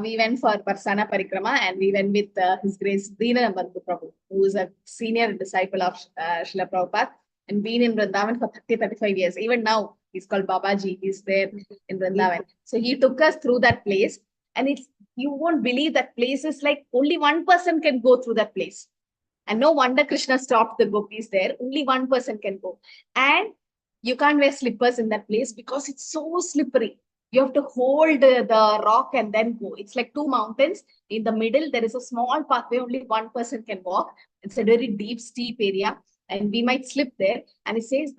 we went for Varsana Parikrama and we went with His Grace Deenanandabandhu Prabhu, who is a senior disciple of Srila Prabhupada. and been in Vrindavan for 30-35 years. Even now, he's called Babaji. He's there in Vrindavan. So he took us through that place, and you won't believe that place is like only one person can go through that place. And no wonder Krishna stopped the gopis there. Only one person can go. And you can't wear slippers in that place because it's so slippery. You have to hold the rock and then go. It's like two mountains. In the middle, there is a small pathway. Only one person can walk. It's a very deep, steep area. And we might slip there. And it says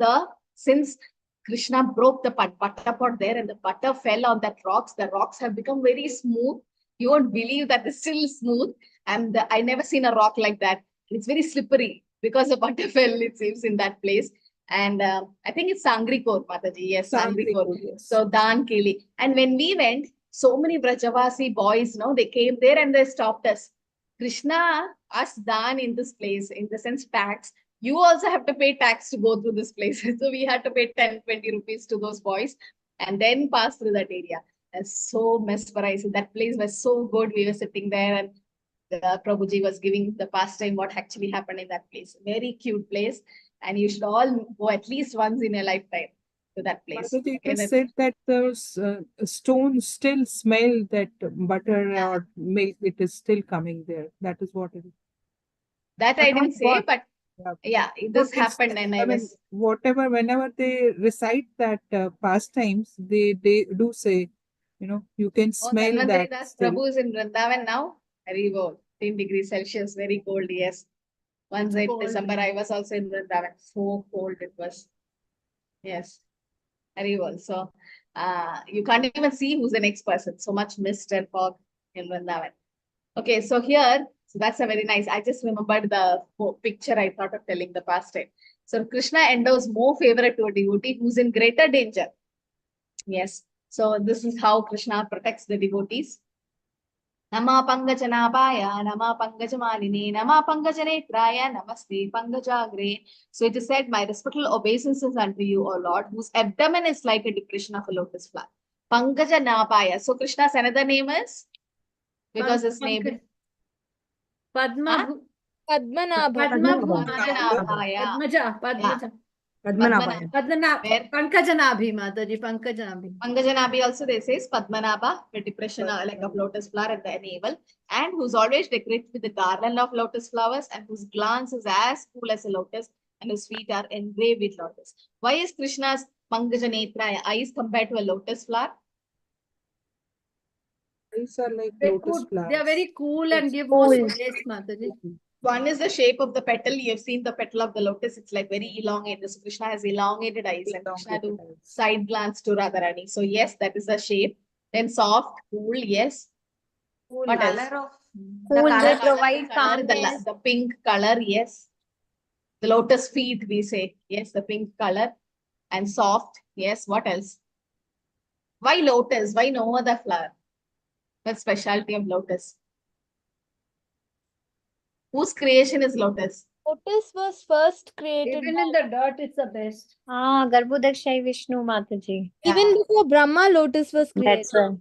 since Krishna broke the butter pot there and the butter fell on that rocks, the rocks have become very smooth. You won't believe that it's still smooth. And I never seen a rock like that. It's very slippery because the butter fell, it seems, in that place. And I think it's Sangrikor, Mataji. Yes, Sangrikor. Yes. So Dan Keli. And when we went, so many Brajavasi boys, they came there and they stopped us. Krishna asked Dan in this place, in the sense tax. You also have to pay tax to go through this place. So we had to pay 10, 20 rupees to those boys and then pass through that area. And so mesmerizing. That place was so good. We were sitting there and the Prabhuji was giving the pastime what actually happened in that place. Very cute place. And you should all go at least once in a lifetime to that place. Mataji, it is said that those stones still smell that butter or milk. It is still coming there. That is what it is. That I didn't say, but yeah, this happened and I was... Whenever they recite that pastimes, they do say, you can smell that. Prabhu is in Vrindavan now. Very cold, 10 degrees Celsius, very cold, yes. Once in December, I was also in Vrindavan. So cold it was. Yes, very cold. So you can't even see who's the next person. So much mist and fog in Vrindavan. Okay, so here, so that's a very nice. I just remembered the picture I thought of telling the past time. So Krishna endows more favor to a devotee who's in greater danger. Yes. So this is how Krishna protects the devotees. Nama Pangajanabhaya, Nama Pangajamalini, Nama Pangajanetraya, Namaste Pangajagre. So it is said, my respectful obeisances unto you, O Lord, whose abdomen is like a depression of a lotus flower. Pangajanabhaya. So Krishna's another name is? Because his name... Padma. Padmanabha. Padmanabhaya. Padmanabha. Pankajanabhi, Mataji, Pankajanabhi. Pankajanabhi also they say Padmanabha, the depression like of lotus flower at the navel, and who's always decorated with the garland of lotus flowers and whose glance is as cool as a lotus and his feet are engraved with lotus. Why is Krishna's Pankajanetra eyes compared to a lotus flower? These are like lotus flowers. They are very cool and give more space, Mataji. One is the shape of the petal. You have seen the petal of the lotus. It's like very elongated. So Krishna has elongated eyes and Krishna do side glance to Radharani. So yes, that is the shape. Then soft, cool, yes. Cool. What else? Cool, they provide calmness. The pink color, yes. The lotus feet, we say. Yes, the pink color. And soft, yes. What else? Why lotus? Why no other flower? That's specialty of lotus. Whose creation is lotus? Lotus was first created. Even in the dirt, it's the best. Garbhodakshai Vishnu, Mataji. Even before Brahma, lotus was created. That's right.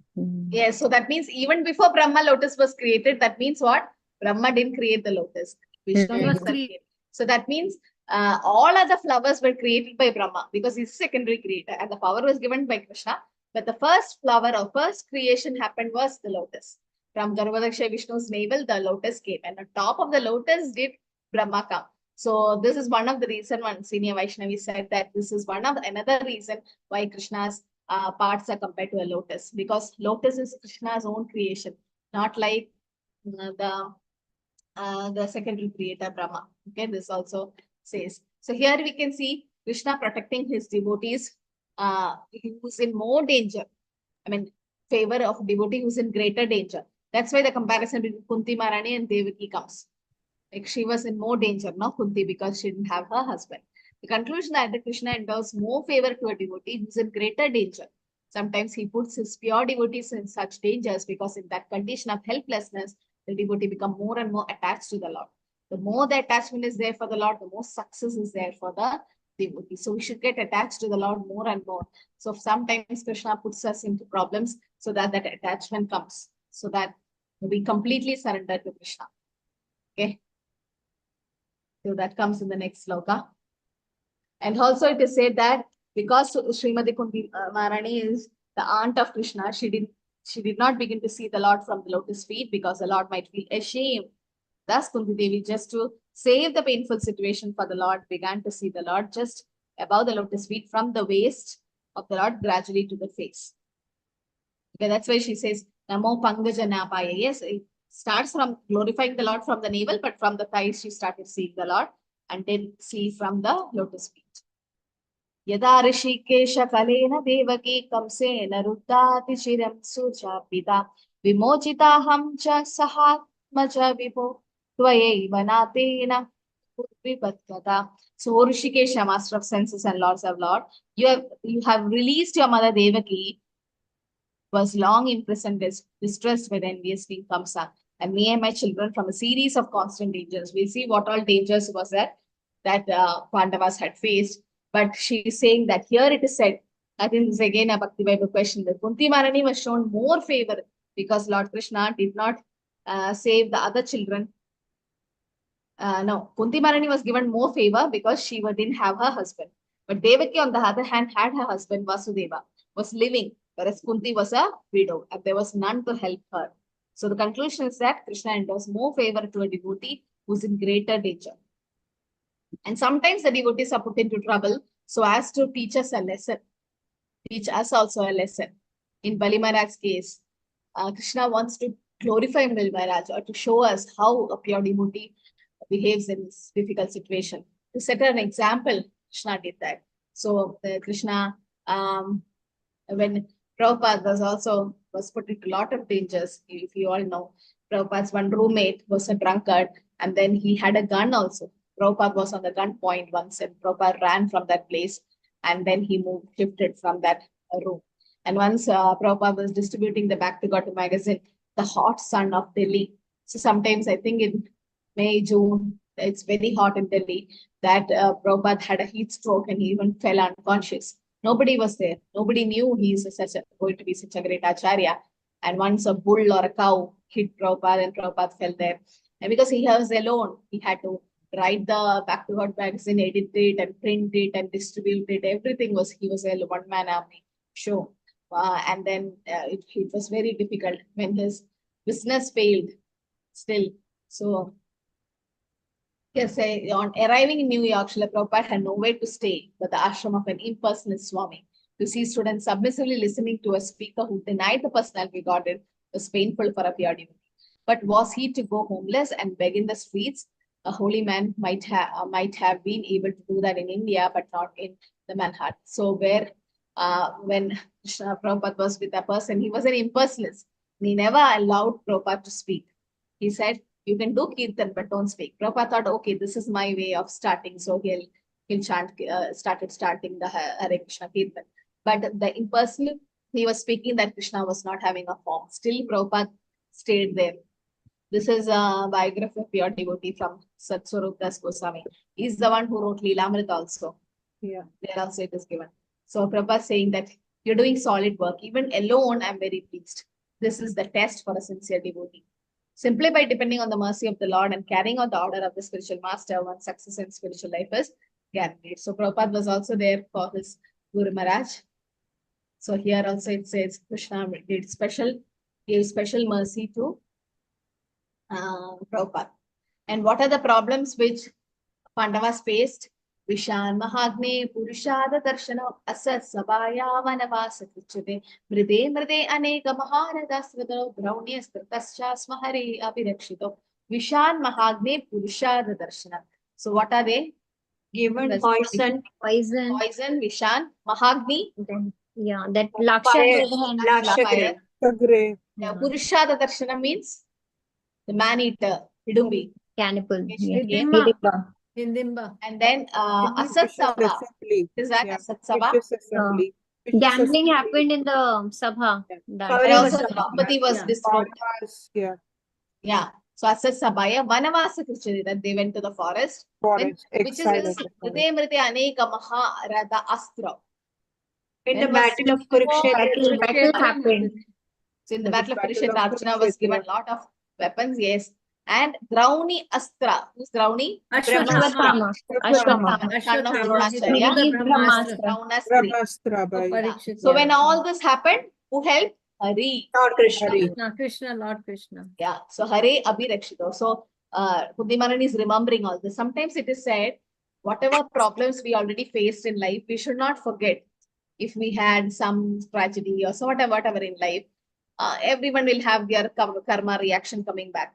Yes, so that means even before Brahma, lotus was created. That means what? Brahma didn't create the lotus. Vishnu was created. So that means all other flowers were created by Brahma because he's secondary creator and the power was given by Krishna. But the first flower or first creation happened was the lotus. From Garbhodakshai Vishnu's navel, the lotus came. And on top of the lotus did Brahma come. So this is one of the reasons one senior Vaishnavi said that this is another reason why Krishna's parts are compared to a lotus. Because lotus is Krishna's own creation, not like the secondary creator Brahma. Okay, this also says. So here we can see Krishna protecting his devotees who's in more danger. I mean, favor of devotee who's in greater danger. That's why the comparison between Kunti Maharani and Devaki comes. Like she was in more danger, not Kunti, because she didn't have her husband. The conclusion that Krishna endows more favor to a devotee who's in greater danger. Sometimes he puts his pure devotees in such dangers because in that condition of helplessness, the devotee become more and more attached to the Lord. The more the attachment is there for the Lord, the more success is there for the devotee. So we should get attached to the Lord more and more. So sometimes Krishna puts us into problems so that that attachment comes, so that we completely surrender to Krishna. Okay. So that comes in the next sloka. And also it is said that because Srimati Kunti Maharani is the aunt of Krishna, she did not begin to see the Lord from the lotus feet because the Lord might feel ashamed. Thus, Kunti Devi, just to save the painful situation for the Lord, began to see the Lord just above the lotus feet, from the waist of the Lord gradually to the face. Okay, that's why she says, Namo Pangajanapaya. Yes, it starts from glorifying the Lord from the navel, but from the thighs she started seeing the Lord, and then see from the lotus feet. Yada Rishikesha Kalena Devaki Kamsena Ruddhati Shiram Suchapita Vimochita Hamcha Sahatmaja Vipo Tvayaiva Natena Vipatkata. So, O Rishikesha, master of senses and lords of Lord, you have released your mother Devaki, was long imprisoned, distressed with envious King Kamsa, and me and my children from a series of constant dangers. We see what all dangers was that Pandavas had faced. But she is saying that here it is said, I think this is again a Bhakti Vaibav question, that Kunti Maharani was shown more favor because Lord Krishna did not save the other children. No, Kunti Maharani was given more favor because she didn't have her husband. But Devaki, on the other hand, had her husband Vasudeva, was living, whereas Kunti was a widow and there was none to help her. So the conclusion is that Krishna endows more favor to a devotee who's in greater danger. And sometimes the devotees are put into trouble so as to teach us a lesson, teach us also a lesson. In Bali Maharaj's case, Krishna wants to glorify Bali Maharaj, or to show us how a pure devotee behaves in this difficult situation. To set an example, Krishna did that. So Krishna, when Prabhupada was put into a lot of dangers, if you all know, Prabhupada's one roommate was a drunkard, and then he had a gun also. Prabhupada was on the gunpoint once, and Prabhupada ran from that place, and then he shifted from that room. And once Prabhupada was distributing the Bhakti magazine, the hot sun of Delhi. So sometimes I think in May, June, it's very hot in Delhi, that Prabhupada had a heat stroke and he even fell unconscious. Nobody was there. Nobody knew he's going to be such a great acharya. And once a bull or a cow hit Prabhupada, and Prabhupada fell there. And because he was alone, he had to write the Bhakti magazine, edit it and print it and distribute it. Everything he was a one-man army show. And then it was very difficult when his business failed still. So, yes, on arriving in New York, Srila Prabhupada had nowhere to stay but the ashram of an impersonal Swami. To see students submissively listening to a speaker who denied the personality Godhead was painful for a pure devotee. But was he to go homeless and beg in the streets? A holy man might have been able to do that in India, but not in the Manhattan. So when Prabhupada was with a person, he was an impersonalist. He never allowed Prabhupada to speak. He said, you can do kirtan, but don't speak. Prabhupada thought, okay, this is my way of starting. So he'll chant, starting the Hare Krishna kirtan. But the impersonal, he was speaking that Krishna was not having a form. Still, Prabhupada stayed there. This is a biography of pure devotee from Satswarup Das Goswami. He's the one who wrote Leelamrita also. Yeah. There also it is given. So Prabhupada saying that you're doing solid work. Even alone, I'm very pleased. This is the test for a sincere devotee. Simply by depending on the mercy of the Lord and carrying out the order of the spiritual master, one's success in spiritual life is guaranteed. So Prabhupada was also there for his Guru Maharaj. So here also it says Krishna gave special mercy to Prabhupada. And what are the problems which Pandavas faced? Vishan Mahagne Purushada Darshana Asat Sabaya Vanavasa Krichate Mride Aneka Maharadasvado Brownias Taschas Mahari Abirakshito Vishan Mahagne Purushada Darshana. So what are they? Given poison, Vishan, Mahagni. Yeah, that fire, Laksha. Purushada Darshana means the man-eater, Hidumbi. Cannibal. Hindimba. And then Asat Sabha. Is that Asat Sabha? Gambling happened in the Sabha. And also Draupadi was disrobed. Yeah. So Asat Sabhaya, Vanavasa Krichari, that they went to the forest. Which is Mrite Aneka Maharada Astra. In the battle of Kurukshetra, battle happened. So in the battle of Kurukshetra, Arjuna was given a lot of weapons, yes. And Drauni Astra. Who's Drauni? Ashwatthama. Ashwatthama, son of Dronacharya. He's Brahmastra. Draunastri. Brahmastra by Parikshit, So yeah. when all this happened, who helped? Hari. Lord Krishna. Hari. Krishna, Lord Krishna. Yeah. So Hare Abhirakshito. So Kundimaran is remembering all this. Sometimes it is said, whatever problems we already faced in life, we should not forget. If we had some tragedy or so whatever in life, everyone will have their karma reaction coming back.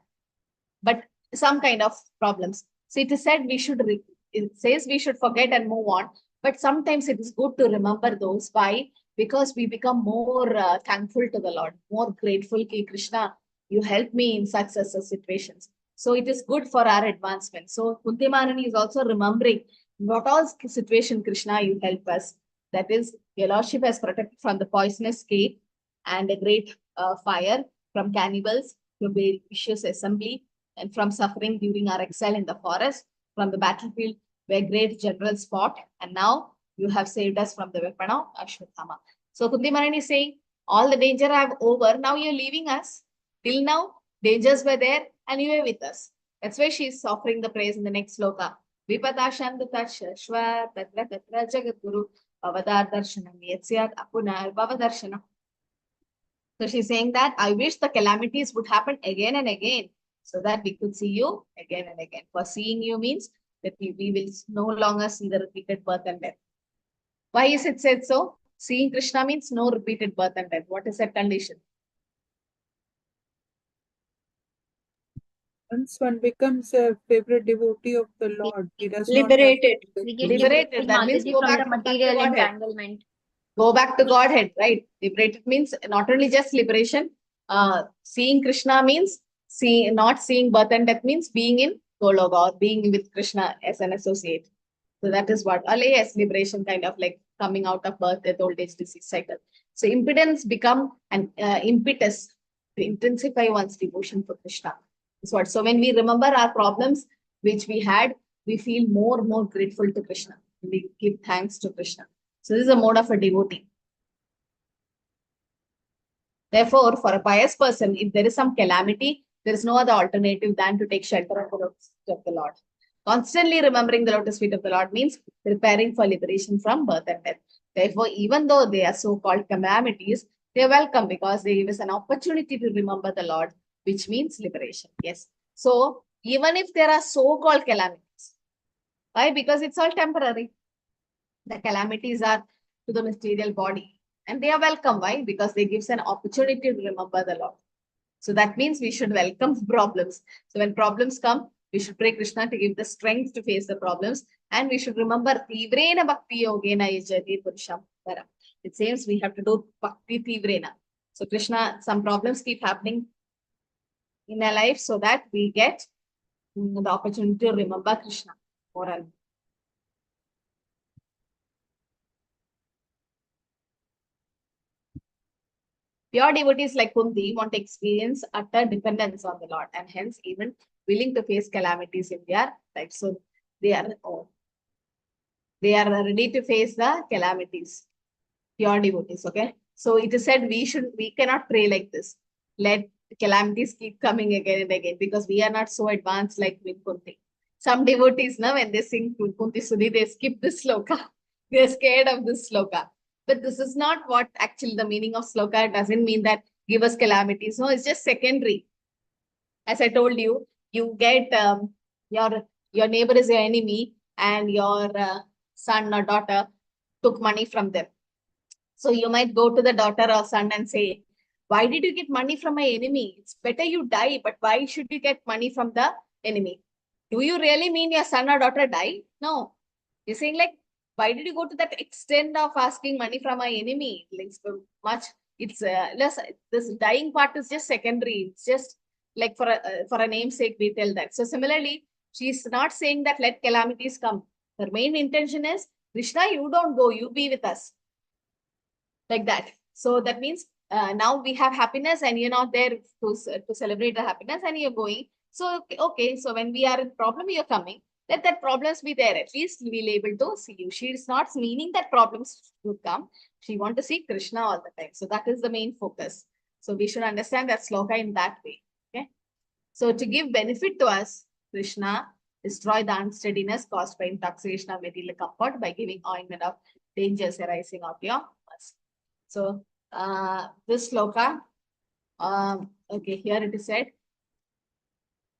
But some kind of problems. So it is said it says we should forget and move on. But sometimes it is good to remember those. Why? Because we become more thankful to the Lord, more grateful. Ki Krishna, you help me in such situations. So it is good for our advancement. So Kunti Maharani is also remembering what all situation Krishna you help us. That is, your Lordship has protected from the poisonous cave and a great fire, from cannibals to a vicious assembly, and from suffering during our exile in the forest, from the battlefield where great generals fought, and now you have saved us from the weapon of Ashwatthama. So Kunti Maharani is saying, all the danger I have over, now you're leaving us. Till now, dangers were there and you were with us. That's why she is offering the praise in the next sloka. Vipatashandata shashwa tatra tatra jagadguru avadar darshanam yetsyat apunar bhavadarshanam. So she's saying that I wish the calamities would happen again and again, so that we could see you again and again. For seeing you means that we will no longer see the repeated birth and death. Why is it said so? Seeing Krishna means no repeated birth and death. What is that condition? Once one becomes a favorite devotee of the Lord, he does Liberated. We get Liberated. That means go from back the to material Godhead. entanglement. Go back to Godhead, right? Liberated means not only just liberation. Seeing Krishna means not seeing birth and death means being in Gologa or being with Krishna as an associate. So that is what yes, liberation, kind of like coming out of birth, death, old age, disease cycle. So impedance become an impetus to intensify one's devotion for Krishna. That's what. So when we remember our problems which we had, we feel more grateful to Krishna. We give thanks to Krishna. So this is a mode of a devotee. Therefore, for a pious person, if there is some calamity, there is no other alternative than to take shelter of the lotus feet of the Lord. Constantly remembering the lotus feet of the Lord means preparing for liberation from birth and death. Therefore, even though they are so-called calamities, they are welcome because they give us an opportunity to remember the Lord, which means liberation. Yes. So, even if there are so-called calamities, why? Because it's all temporary. The calamities are to the material body. And they are welcome. Why? Because they give us an opportunity to remember the Lord. So that means we should welcome problems. So when problems come, we should pray Krishna to give the strength to face the problems. And we should remember, Tivrena Bhakti Yogena Yajati Purusham Param. It seems we have to do Bhakti Tivrena. So Krishna, some problems keep happening in our life so that we get the opportunity to remember Krishna more and more. Pure devotees like Kunti want to experience utter dependence on the Lord and hence even willing to face calamities in their life. So they are ready to face the calamities. Pure devotees, okay? So it is said we cannot pray like this. Let calamities keep coming again and again because we are not so advanced like with Kunti. Some devotees, when they sing Kunti Sudhi, they skip this sloka. They are scared of this sloka. But this is not what actually the meaning of sloka. It doesn't mean that give us calamities. No, it's just secondary. As I told you, you get your neighbor is your enemy and your son or daughter took money from them. So you might go to the daughter or son and say, why did you get money from my enemy? It's better you die, but why should you get money from the enemy? Do you really mean your son or daughter die? No. You're saying like, why did you go to that extent of asking money from my enemy? It's less. This dying part is just secondary. It's just like for a namesake, we tell that. So similarly, she's not saying that let calamities come. Her main intention is, Krishna, you don't go, you be with us. Like that. So that means now we have happiness and you're not there to celebrate the happiness and you're going. So, okay, so when we are in problem, you're coming. Let that problems be there. At least we'll be able to see you. She is not meaning that problems will come. She wants to see Krishna all the time. So that is the main focus. So we should understand that sloka in that way. Okay. So to give benefit to us, Krishna destroy the unsteadiness caused by intoxication of material comfort by giving ointment of dangers arising of your past. So this sloka, okay, here it is said,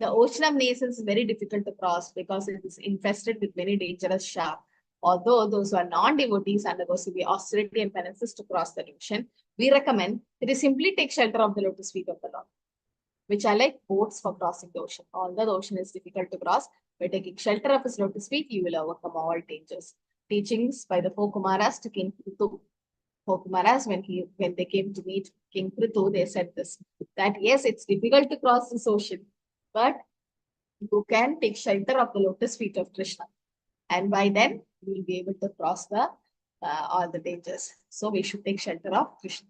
the ocean of nations is very difficult to cross because it is infested with many dangerous sharks. Although those who are non-devotees undergo severe austerity and penances to cross the ocean, we recommend that you simply take shelter of the lotus feet of the Lord, which are like boats for crossing the ocean. Although the ocean is difficult to cross, by taking shelter of his lotus feet, you will overcome all dangers. Teachings by the four Kumaras to King Prithu. Four Kumaras, when they came to meet King Prithu, they said this, that yes, it's difficult to cross this ocean, but you can take shelter of the lotus feet of Krishna. And by then, you will be able to cross the all the dangers. So we should take shelter of Krishna.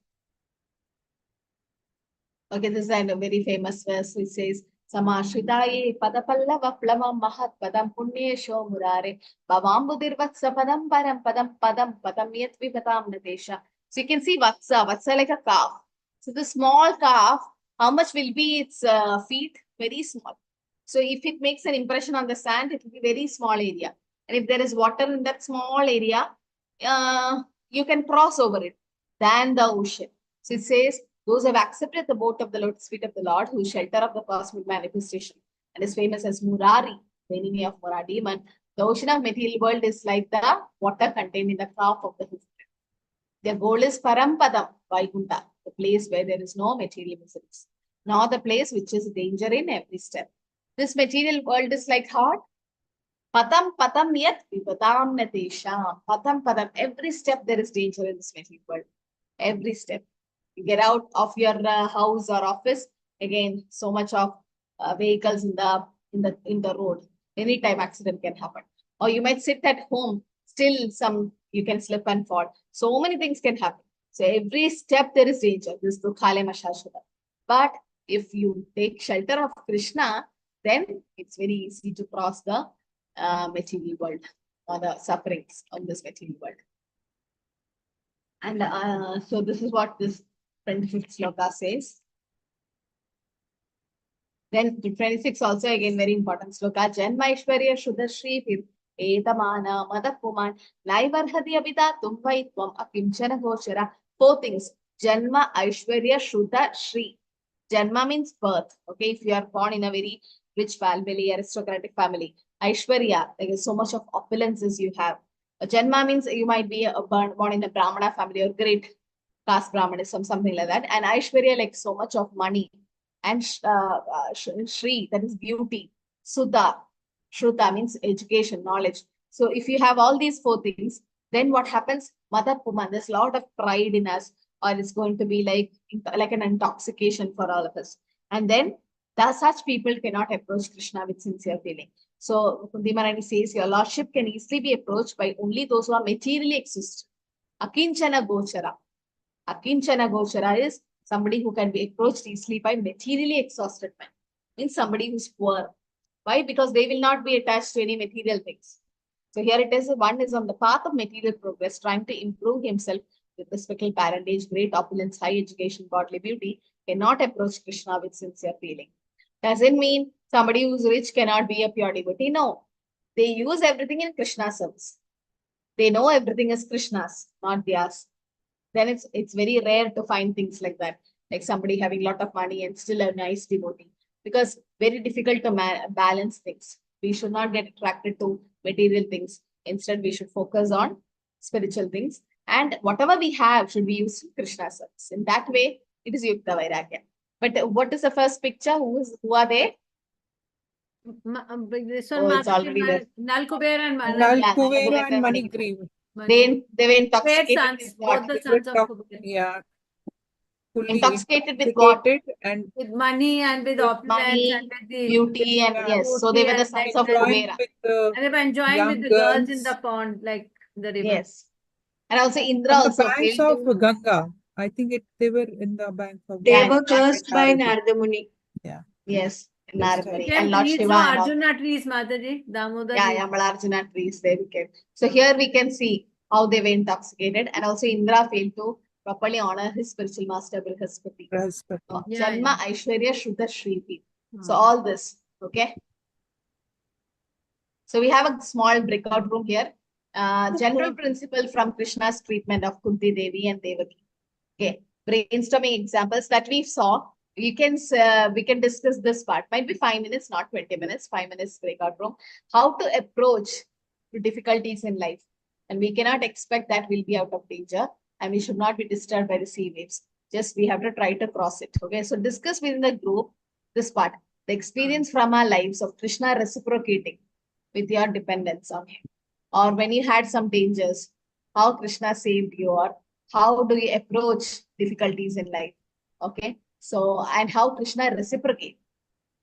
Okay, this is a very famous verse which says, Samashridaye padapallava plavam mahat padam punyesho murare bhavambudir vatsa padam param padam yat vipatam natesha. So you can see vatsa like a calf. So the small calf, how much will be its feet? Very small. So if it makes an impression on the sand, it will be very small area. And if there is water in that small area, you can cross over it than the ocean. So it says, those who have accepted the boat of the lotus feet of the Lord, who is shelter of the cosmic manifestation and is famous as Murari, the enemy of Mura demon. The ocean of material world is like the water contained in the calf of the hoof. Their goal is Parampadam, Vaikuntha, the place where there is no material miseries, nor the place which is danger in every step. This material world is like heart. Patam yat vipatam natesham. Patam, every step there is danger in this material world. Every step. You get out of your house or office, again, so much of vehicles in the road. Anytime accident can happen. Or you might sit at home, still you can slip and fall. So many things can happen. So every step there is danger. This is Dukhale Mashashvata. But if you take shelter of Krishna, then it's very easy to cross the material world or the sufferings of this material world. And so this is what this 25th sloka says. Then 26 also again very important sloka. Janma Ishwarya Shuddha Shri Etamana Madapuman Naivarhadi Abhita Tumvaitvam Akimchana Gochara. Four things. Janma Aishwarya Shuddha Shri. Janma means birth. Okay, if you are born in a very rich family, aristocratic family. Aishwarya, there is so much of opulences you have. Janma means you might be born in a Brahmana family or great caste Brahmanism, something like that. And Aishwarya, like so much of money. And Shri, that is beauty. Sudha, Shruta means education, knowledge. So if you have all these four things, then what happens? Mother Puman, there's a lot of pride in us, or it's going to be like an intoxication for all of us. And then such people cannot approach Krishna with sincere feeling. So Kundi Maharani says, your lordship can easily be approached by only those who are materially existent. Akinchana Gochara. Akinchana Gochara is somebody who can be approached easily by materially exhausted men. Means somebody who's poor. Why? Because they will not be attached to any material things. So here it is, one is on the path of material progress, trying to improve himself with the spectral parentage, great opulence, high education, godly beauty, cannot approach Krishna with sincere feeling. Doesn't mean somebody who's rich cannot be a pure devotee. No. They use everything in Krishna's service. They know everything is Krishna's, not theirs. Then it's very rare to find things like that. Like somebody having a lot of money and still a nice devotee. Because very difficult to balance things. We should not get attracted to material things. Instead, we should focus on spiritual things. And whatever we have should be used in Krishna's service. In that way, it is Yukta Vairagya. But what is the first picture? Who are they? This Oh, one, it's already there. Nalkubera and Nalkuvera and Manigriva. They were intoxicated sons, with what? both the sons of Kubera. Yeah. Fully Intoxicated with what? And With money and with opulence money, and with the beauty, and yes. So they were the sons of enjoying Kubera. with the and they were enjoying young with the girls in girls. the pond, like the river. Yes. And also Indra On the also banks failed of Ganga. I think they were in the bank of They Ganga. were cursed by Narada. Narada Muni. Yeah. Yes. Yes, Narada right. Muni. Became And Lord trees, Shiva no and all. Arjuna trees, Mataji, Damodar. Yeah, Yamalarjuna trees they became. So here we can see how they were intoxicated, and also Indra failed to properly honor his spiritual master Brihaspati. Brihaspati. Yeah, Janma Aishwarya Shuddha Shri. So all this, okay. So we have a small breakout room here. General principle from Krishna's treatment of Kunti Devi and Devaki. Okay, brainstorming examples that we saw. We can discuss this part. Might be 5 minutes, not 20 minutes. 5 minutes breakout room. How to approach to difficulties in life, and we cannot expect that we'll be out of danger, and we should not be disturbed by the sea waves. Just we have to try to cross it. Okay, so discuss within the group this part, the experience from our lives of Krishna reciprocating with your dependence on him, or when you had some dangers, how Krishna saved you, or how do you approach difficulties in life? Okay, so and how Krishna reciprocate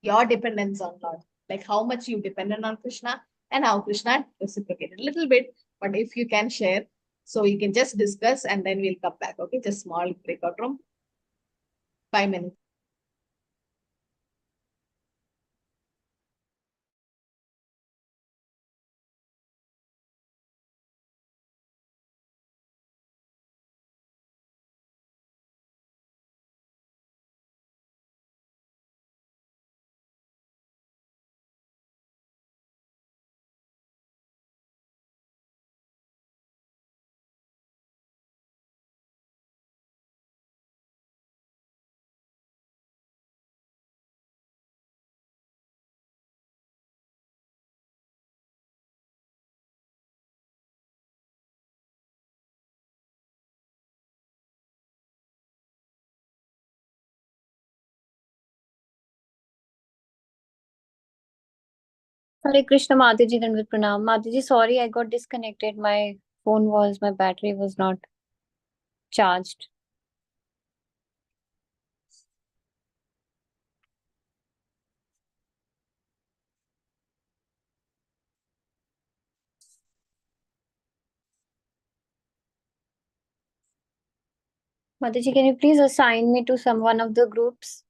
your dependence on Lord, like how much you dependent on Krishna and how Krishna reciprocated a little bit, but if you can share, so you can just discuss and then we'll come back. Okay, just small breakout room, 5 minutes. Hare Krishna, Mataji, Dandavat Pranam. Mataji, sorry, I got disconnected. My battery was not charged. Mataji, can you please assign me to one of the groups?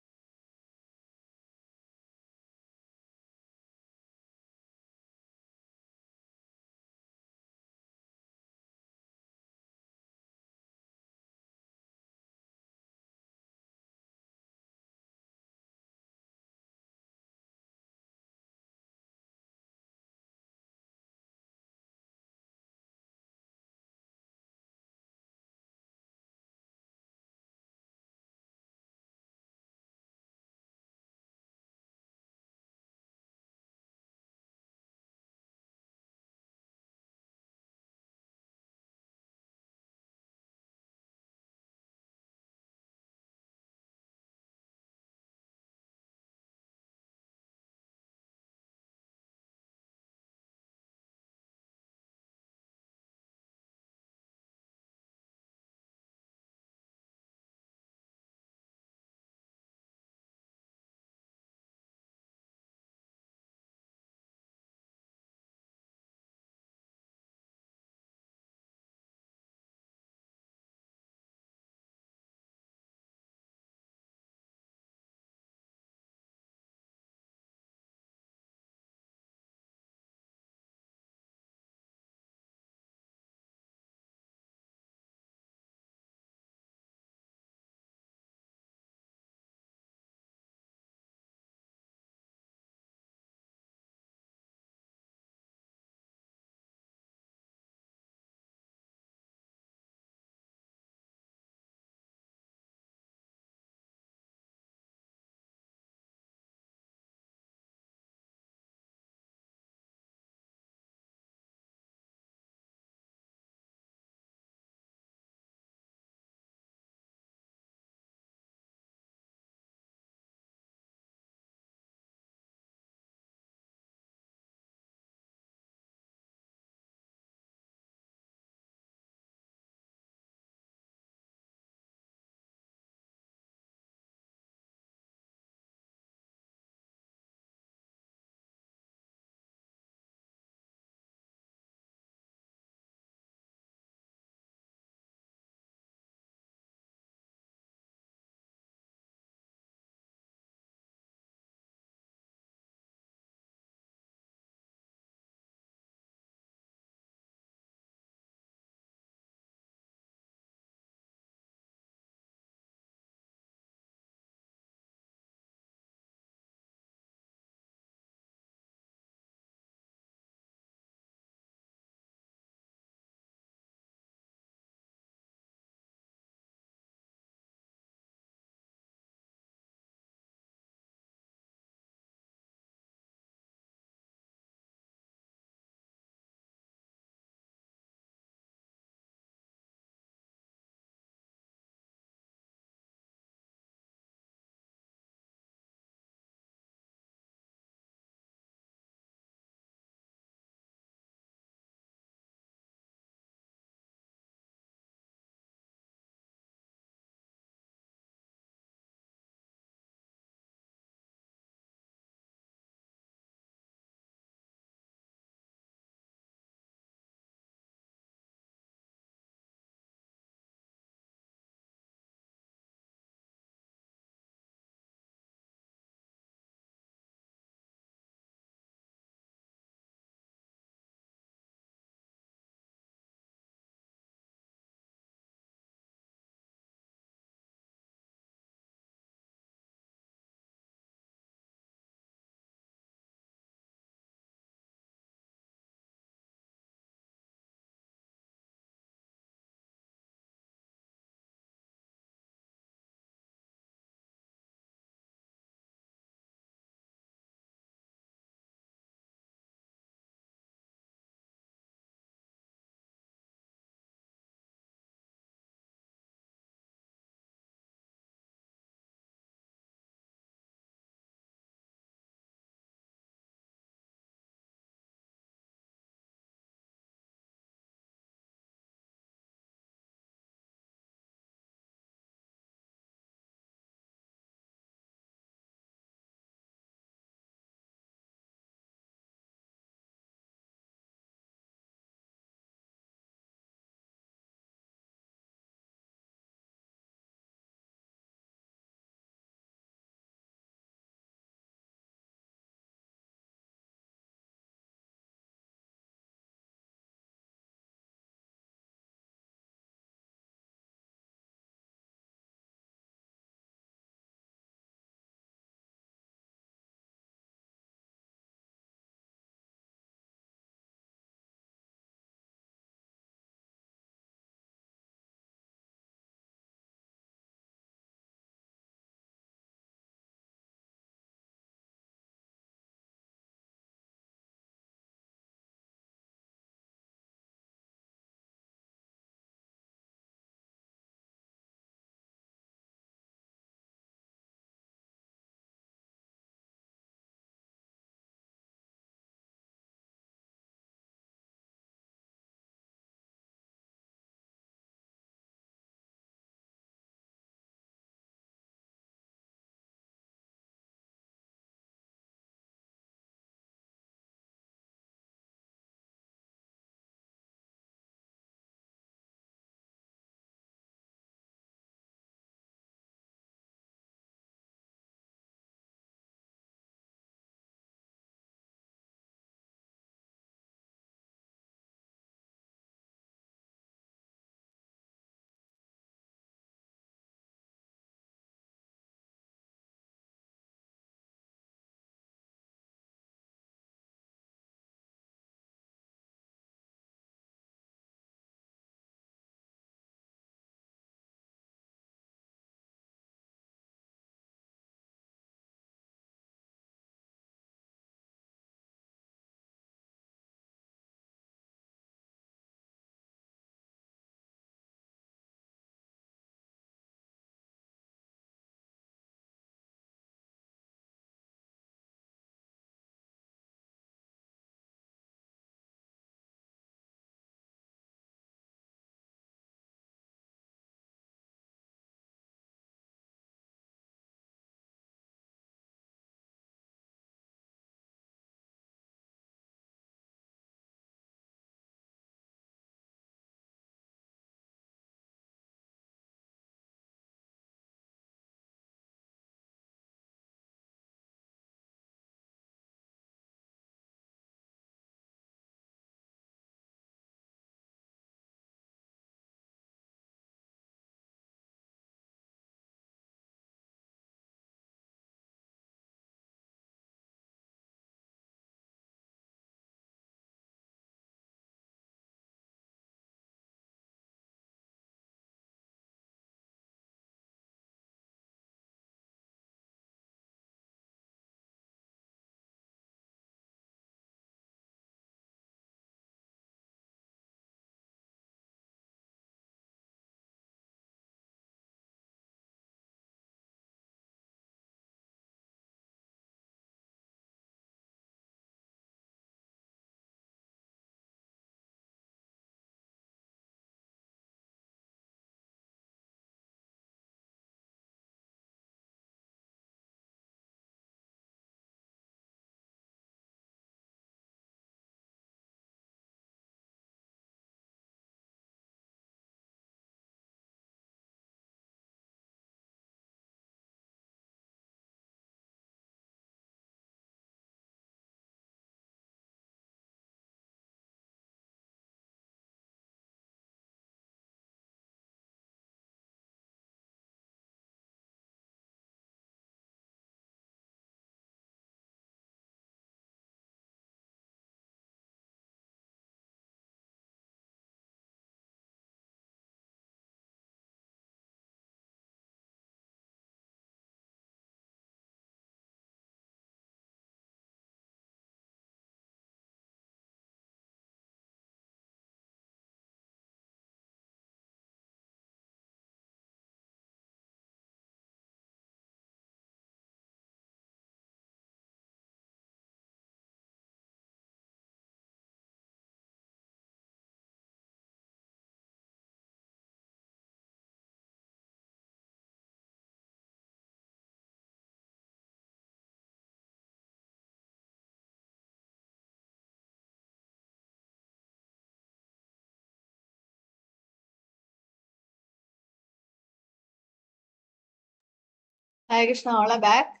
Hare Krishna, all are back.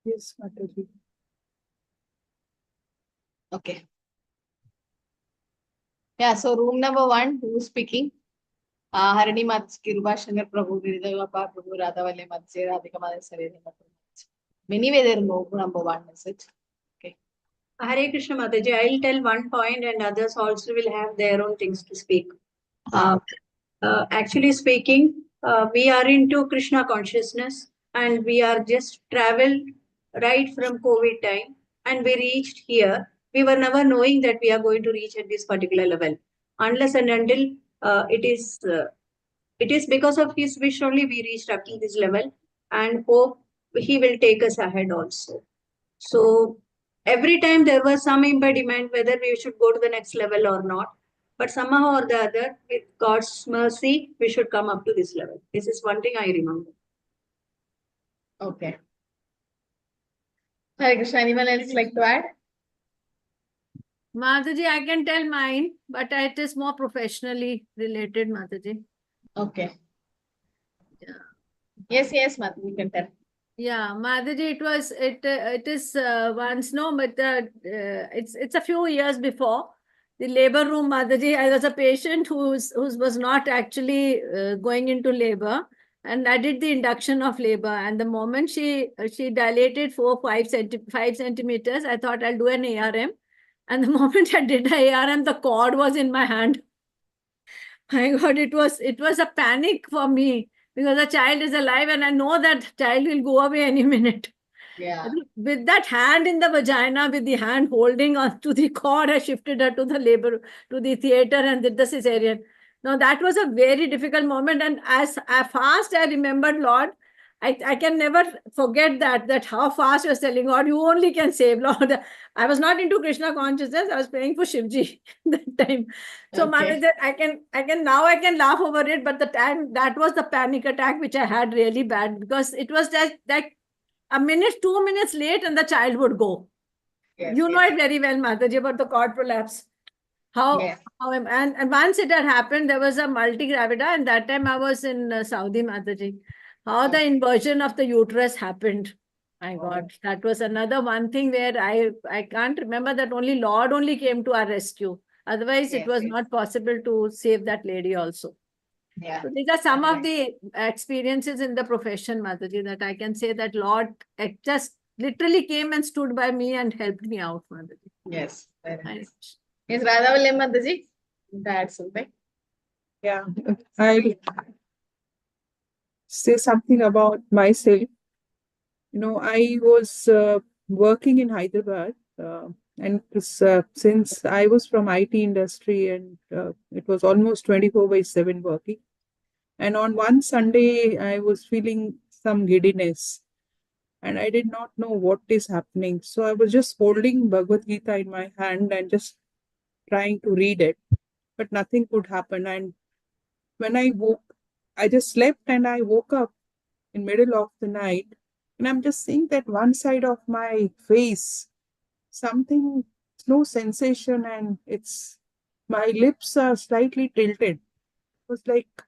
Yes, Mataji. Okay. Yeah, so room number 1, who's speaking? Harini Mats, Kiruba Shankar Prabhu, Girideva Prabhu, Radha Valle Mats, Radhika Mother Sareni Mats. Many way there no number 1, is it? Okay. Hare Krishna Mataji, I'll tell one point and others also will have their own things to speak. Actually speaking, we are into Krishna consciousness and we are just traveled right from COVID time and we reached here. We were never knowing that we are going to reach at this particular level. Unless and until it is because of his wish only we reached up to this level and hope he will take us ahead also. So every time there was some impediment whether we should go to the next level or not. But somehow or the other, with God's mercy, we should come up to this level. This is one thing I remember. Okay. Hare Krishna, anyone else like to add? Mataji, I can tell mine, but it is more professionally related, Mataji. Okay. Yeah. Yes, Mataji, you can tell. Yeah, Mataji, it is once, no, but it's a few years before. The labor room, Mataji, I was a patient who was not actually going into labor. And I did the induction of labor. And the moment she dilated 5 centimeters, I thought I'll do an ARM. And the moment I did the ARM, the cord was in my hand. My God, it was a panic for me because the child is alive and I know that child will go away any minute. Yeah. With that hand in the vagina, with the hand holding on to the cord, I shifted her to the labor, to the theater and did the cesarean. Now that was a very difficult moment. And as fast I remembered, Lord, I can never forget that how fast you're telling, God, you only can save, Lord. I was not into Krishna consciousnness. I was praying for Shivji that time. So Okay. Mother, I can laugh over it, but the time that was the panic attack which I had really bad because it was that a minute, 2 minutes late and the child would go. Yes, You know yes. it very well, Mataji, about the cord prolapse. And once it had happened, there was a multi-gravida and that time I was in Saudi, Mataji. How the inversion of the uterus happened. My God, that was another one thing where I can't remember that only Lord only came to our rescue. Otherwise, it was not possible to save that lady also. Yeah. So these are some of the experiences in the profession, Mataji, that I can say that Lord just literally came and stood by me and helped me out, Mataji. Yes. Very nice. Yes, Radha Valle Mataji, that's something. Yeah, I'll say something about myself. I was working in Hyderabad, and it was, since I was from IT industry, and it was almost 24/7 working. And on one Sunday, I was feeling some giddiness, and I did not know what is happening. So I was just holding Bhagavad Gita in my hand and just trying to read it, but nothing could happen. And when I just slept and I woke up in middle of the night, and I'm just seeing that one side of my face, something, no sensation, and my lips are slightly tilted. It was like,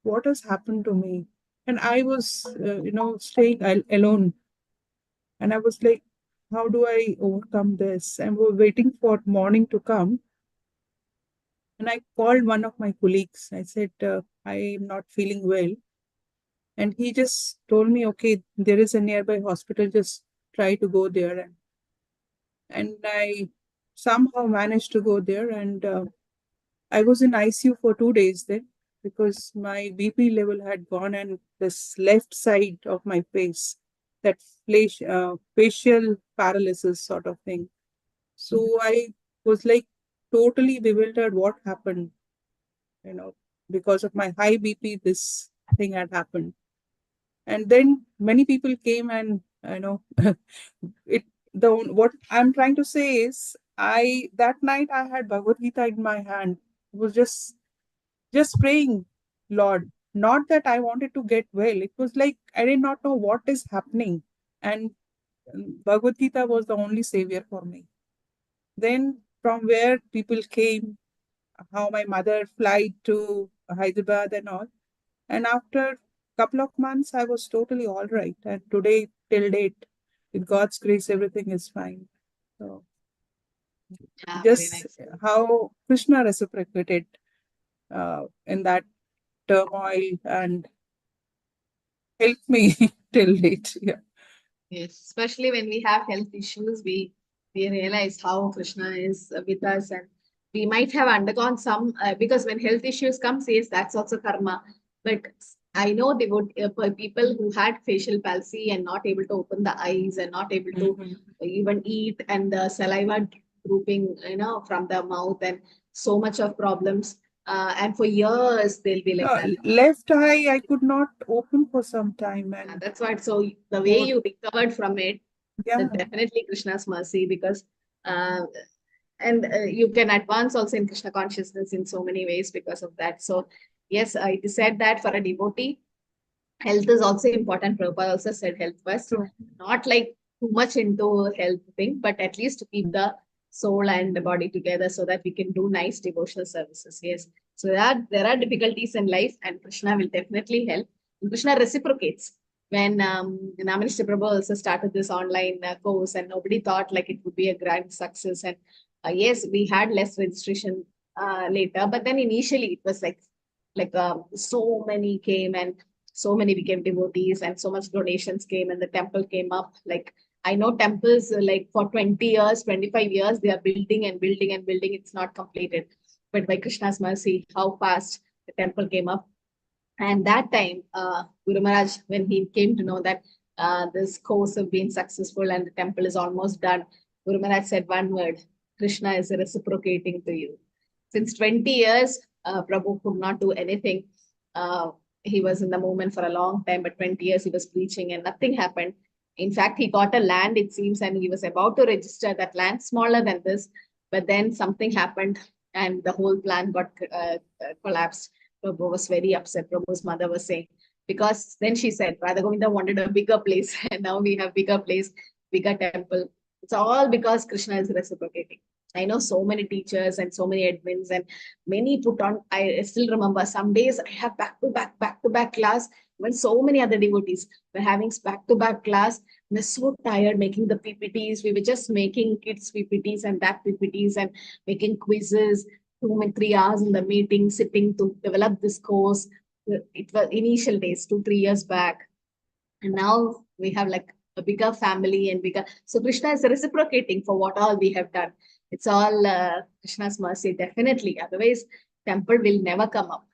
what has happened to me? And I was, staying alone, and I was like, how do I overcome this? And we're waiting for morning to come. And I called one of my colleagues. I said, I am not feeling well. And he just told me, okay, there is a nearby hospital, just try to go there. And I somehow managed to go there. And I was in ICU for 2 days then because my BP level had gone and this left side of my face, that facial paralysis sort of thing. So I was like totally bewildered what happened, because of my high BP, this thing had happened. And then many people came and, what I'm trying to say is that night I had Bhagavad Gita in my hand. It was just praying, Lord, not that I wanted to get well. It was like I did not know what is happening. And Bhagavad Gita was the only savior for me. Then from where people came, how my mother flight to Hyderabad and all. And after couple of months, I was totally all right. And today, till date, with God's grace, everything is fine. So Yeah, very just nice. how Krishna reciprocated in that turmoil and helped me till date. Yeah. Yes, especially when we have health issues, we realize how Krishna is with us, and we might have undergone some because when health issues comes, yes, that's also karma. But I know they would people who had facial palsy and not able to open the eyes and not able to even eat, and the saliva drooping, from the mouth, and so much of problems. And for years they'll be like that. Left eye, I could not open for some time, and That's why. So the way you recovered from it, yeah, that's definitely Krishna's mercy, because you can advance also in Krishna consciousness in so many ways because of that. So yes, it is said that for a devotee, health is also important. Prabhupada also said health first, not like too much into health thing, but at least to keep the soul and the body together so that we can do nice devotional services. Yes. So there are difficulties in life, and Krishna will definitely help. And Krishna reciprocates. When Namanishta Prabhu also started this online course, and nobody thought like it would be a grand success. And yes, we had less registration later, but then initially it was like so many came, and so many became devotees, and so much donations came, and the temple came up. Like I know temples like for 20 years, 25 years, they are building and building and building. It's not completed. But by Krishna's mercy, how fast the temple came up. And that time, Guru Maharaj, when he came to know that this course has been successful and the temple is almost done, Guru Maharaj said one word: Krishna is reciprocating to you. Since 20 years, Prabhu could not do anything. He was in the movement for a long time, but 20 years he was preaching and nothing happened. In fact, he got a land, it seems, and he was about to register that land, smaller than this, but then something happened and the whole plan got collapsed. Prabhu was very upset. Prabhu's mother was saying, because then she said, Radha Govinda wanted a bigger place, and now we have bigger place, bigger temple. It's all because Krishna is reciprocating. I know so many teachers and so many admins, and many put on. I still remember some days I have back to back class. When so many other devotees were having back to back class, we're so tired making the PPTs. We were just making kids PPTs and that PPTs and making quizzes. 2 and 3 hours in the meeting, sitting to develop this course. It was initial days, 2-3 years back, and now we have like a bigger family and bigger. So Krishna is reciprocating for what all we have done. It's all Krishna's mercy, definitely. Otherwise, temple will never come up,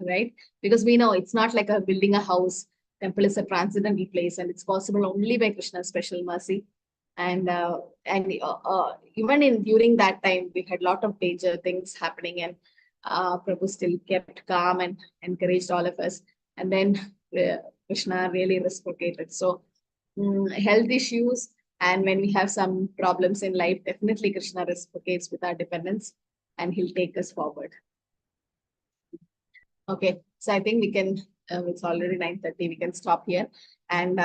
right? Because we know it's not like building a house. Temple is a transcendental place, and it's possible only by Krishna's special mercy. And even during that time, we had a lot of danger things happening, and Prabhu still kept calm and encouraged all of us. And then Krishna really reciprocated. So health issues, and when we have some problems in life, definitely Krishna reciprocates with our dependence, and he'll take us forward. Okay, so I think we can, it's already 9:30, we can stop here, and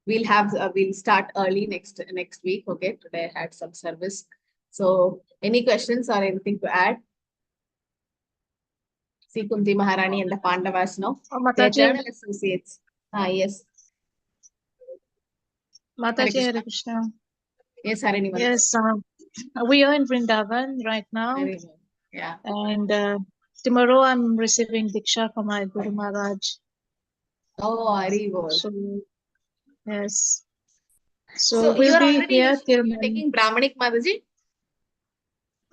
we'll start early next week. Okay, today I had some service. So any questions or anything to add? See Kunti Maharani and the Pandavas, no? They're journal associates. Yes. Mataji, Hare Krishna. Yes, Harini. Yes, we are in Vrindavan right now. Yeah. And tomorrow I'm receiving Diksha from my Guru Maharaj. Oh, Haribol. So, yes. So we'll you're be already here till you're taking Brahmanic, Mataji?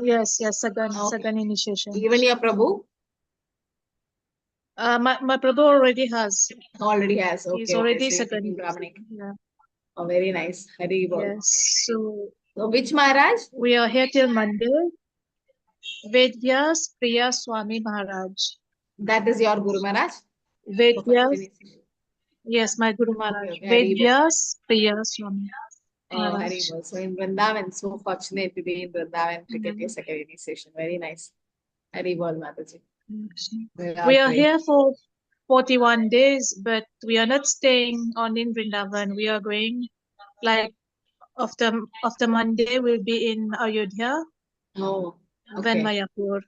Yes, Sagan initiation. Even your Prabhu? My Prabhu already has. Already has. Okay. He's already so Sagan. Brahmanic. Yeah. Oh, very nice. Haribol. Yes. So which Maharaj? We are here till Monday. Vedyas Priya Swami Maharaj. That is your Guru Maharaj? Vedyas. Yes, my Guru Maharaj. Okay, Vedyas Priya Swami. Oh, Haribol. So in Vrindavan, so fortunate to be in Vrindavan to get your second initiation. Very nice. Haribol, Mataji. We are here for 41 days, but we are not staying on in Vrindavan. We are going like after Monday we'll be in Ayodhya. Oh, okay. Then Mayapur.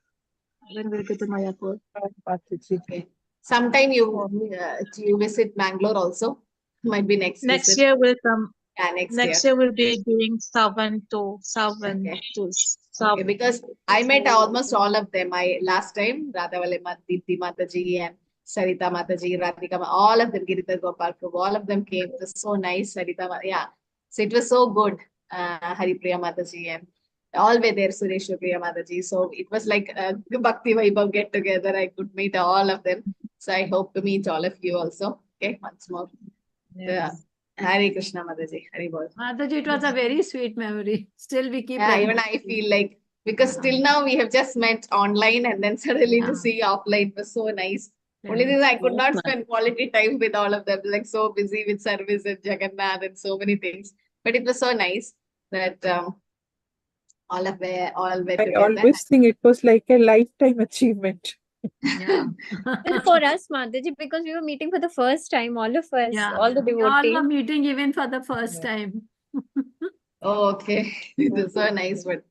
Then we'll go to Mayapur. Okay. Sometime you visit Mangalore also. Might be next visit. year will come. Yeah, next Next year. year we'll be doing Savan to Savan Okay. to Okay, Savan. because I met almost all of them. Last time, Radha Diti Mataji and Sarita Mataji, Radhika, all of them, Girita Gopal Prabhu, all of them came. It was so nice, yeah. So it was so good, Haripriya Mataji, and all were there, Suresh Priya Mataji. So it was like a Bhakti Vaibav get together. I could meet all of them. So I hope to meet all of you also. Okay, once more. Yeah. Hare Krishna Mataji, Hari Bol. Mataji, it was a very sweet memory. Still we keep Yeah, even I feel like, because till now we have just met online and then suddenly to see offline was so nice. Only thing is I could not spend quality time with all of them, like so busy with service and Jagannath and so many things. But it was so nice that all were I together. always think it was like a lifetime achievement. Yeah. Well, for us, Mataji, because we were meeting for the first time, all of us, Yeah. all the We all devotees. were meeting even for the first time. Oh, okay. It was so nice. But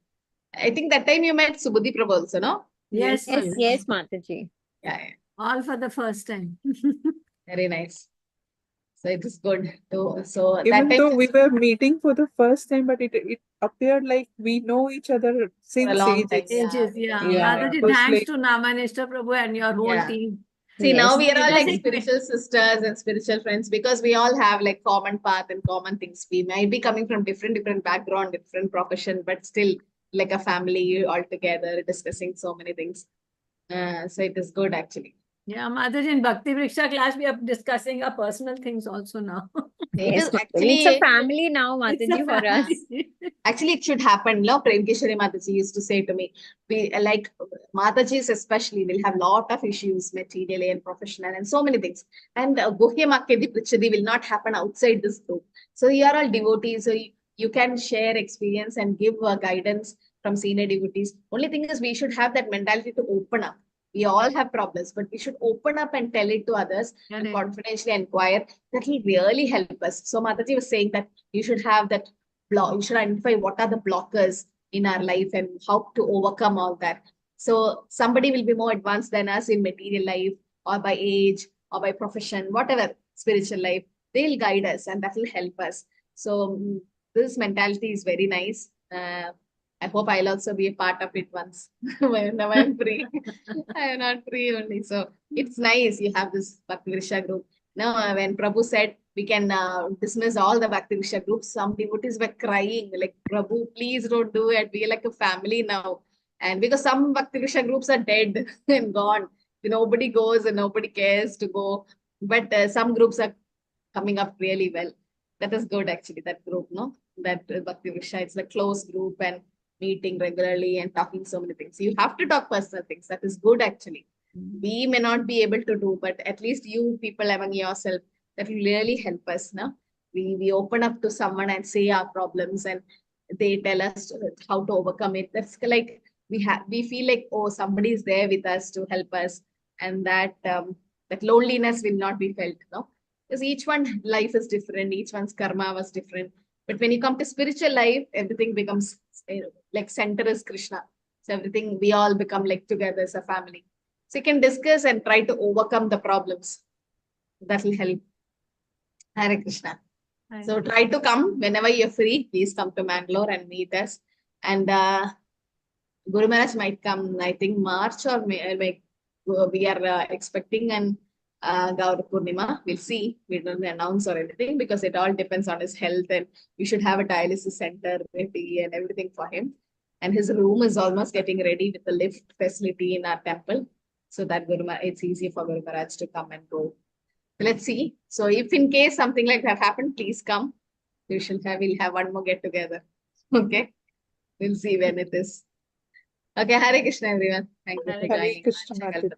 I think that time you met Subudhi Prabhu also, no? Yes, Yes, Mataji. Yeah, all for the first time. very nice. So it is good. So that Even time though we were meeting for the first time, but it appeared like we know each other for a since long time. ages. Ages, yeah. Yeah, Mataji, it was thanks like- to Namanishta Prabhu and your whole Yeah. team. See, now Yes. we are all like Yes. spiritual sisters and spiritual friends because we all have like common path and common things. We might be coming from different background, different profession, but still like a family all together discussing so many things. So it is good actually. Yeah, Mataji, in Bhakti Vriksha class, we are discussing our personal things also now. It Yes, is Mataji. actually, It's a family now, It's a Mataji, for us. family. actually it should happen. No, Premkeshwari Mataji used to say to me, we like Matajis especially will have lot of issues materially and professional and so many things. And Guhyamakkedi Prichadi will not happen outside this group. So you are all devotees, so you can share experience and give guidance from senior devotees. Only thing is we should have that mentality to open up. We all have problems, but we should open up and tell it to others and Correct. confidentially inquire. That will really help us. So Mataji was saying that you should have that block. You should identify what are the blockers in our life and how to overcome all that. So somebody will be more advanced than us in material life or by age or by profession, whatever spiritual life. They'll guide us and that will help us. So this mentality is very nice. I hope I'll also be a part of it once. Now I'm free. I am not free only. So it's nice you have this Bhakti Vriksha group. Now, when Prabhu said we can dismiss all the Bhakti Vriksha groups, some devotees were crying like, Prabhu, please don't do it. We are like a family now. And because some Bhakti Vriksha groups are dead and gone. Nobody goes and nobody cares to go. But some groups are coming up really well. That is good actually, that group, no? That Bhakti Vriksha, it's a close group and meeting regularly and talking so many things. You have to talk personal things. That is good actually. We may not be able to do, but at least you people among yourself, that will really help us. No? We open up to someone and say our problems and they tell us how to overcome it. That's like we feel like, oh, somebody is there with us to help us, and that that loneliness will not be felt. No? Because each one's life is different, each one's karma was different. But when you come to spiritual life, everything becomes like center is Krishna. So everything, we all become like together as a family. So you can discuss and try to overcome the problems. That will help. Hare Krishna. So try to come whenever you're free. Please come to Mangalore and meet us. And Guru Maharaj might come, I think March or May. We are expecting an Gaur Purnima. We'll see. We don't announce or anything because it all depends on his health, and we should have a dialysis center ready and everything for him. And his room is almost getting ready with the lift facility in our temple, so that it's easy for Guru Maharaj to come and go. Let's see. So if in case something like that happened, please come. We'll have one more get together. Okay. We'll see when it is. Okay, Hare Krishna everyone. Thank you for Hare joining. Krishna, Mataji.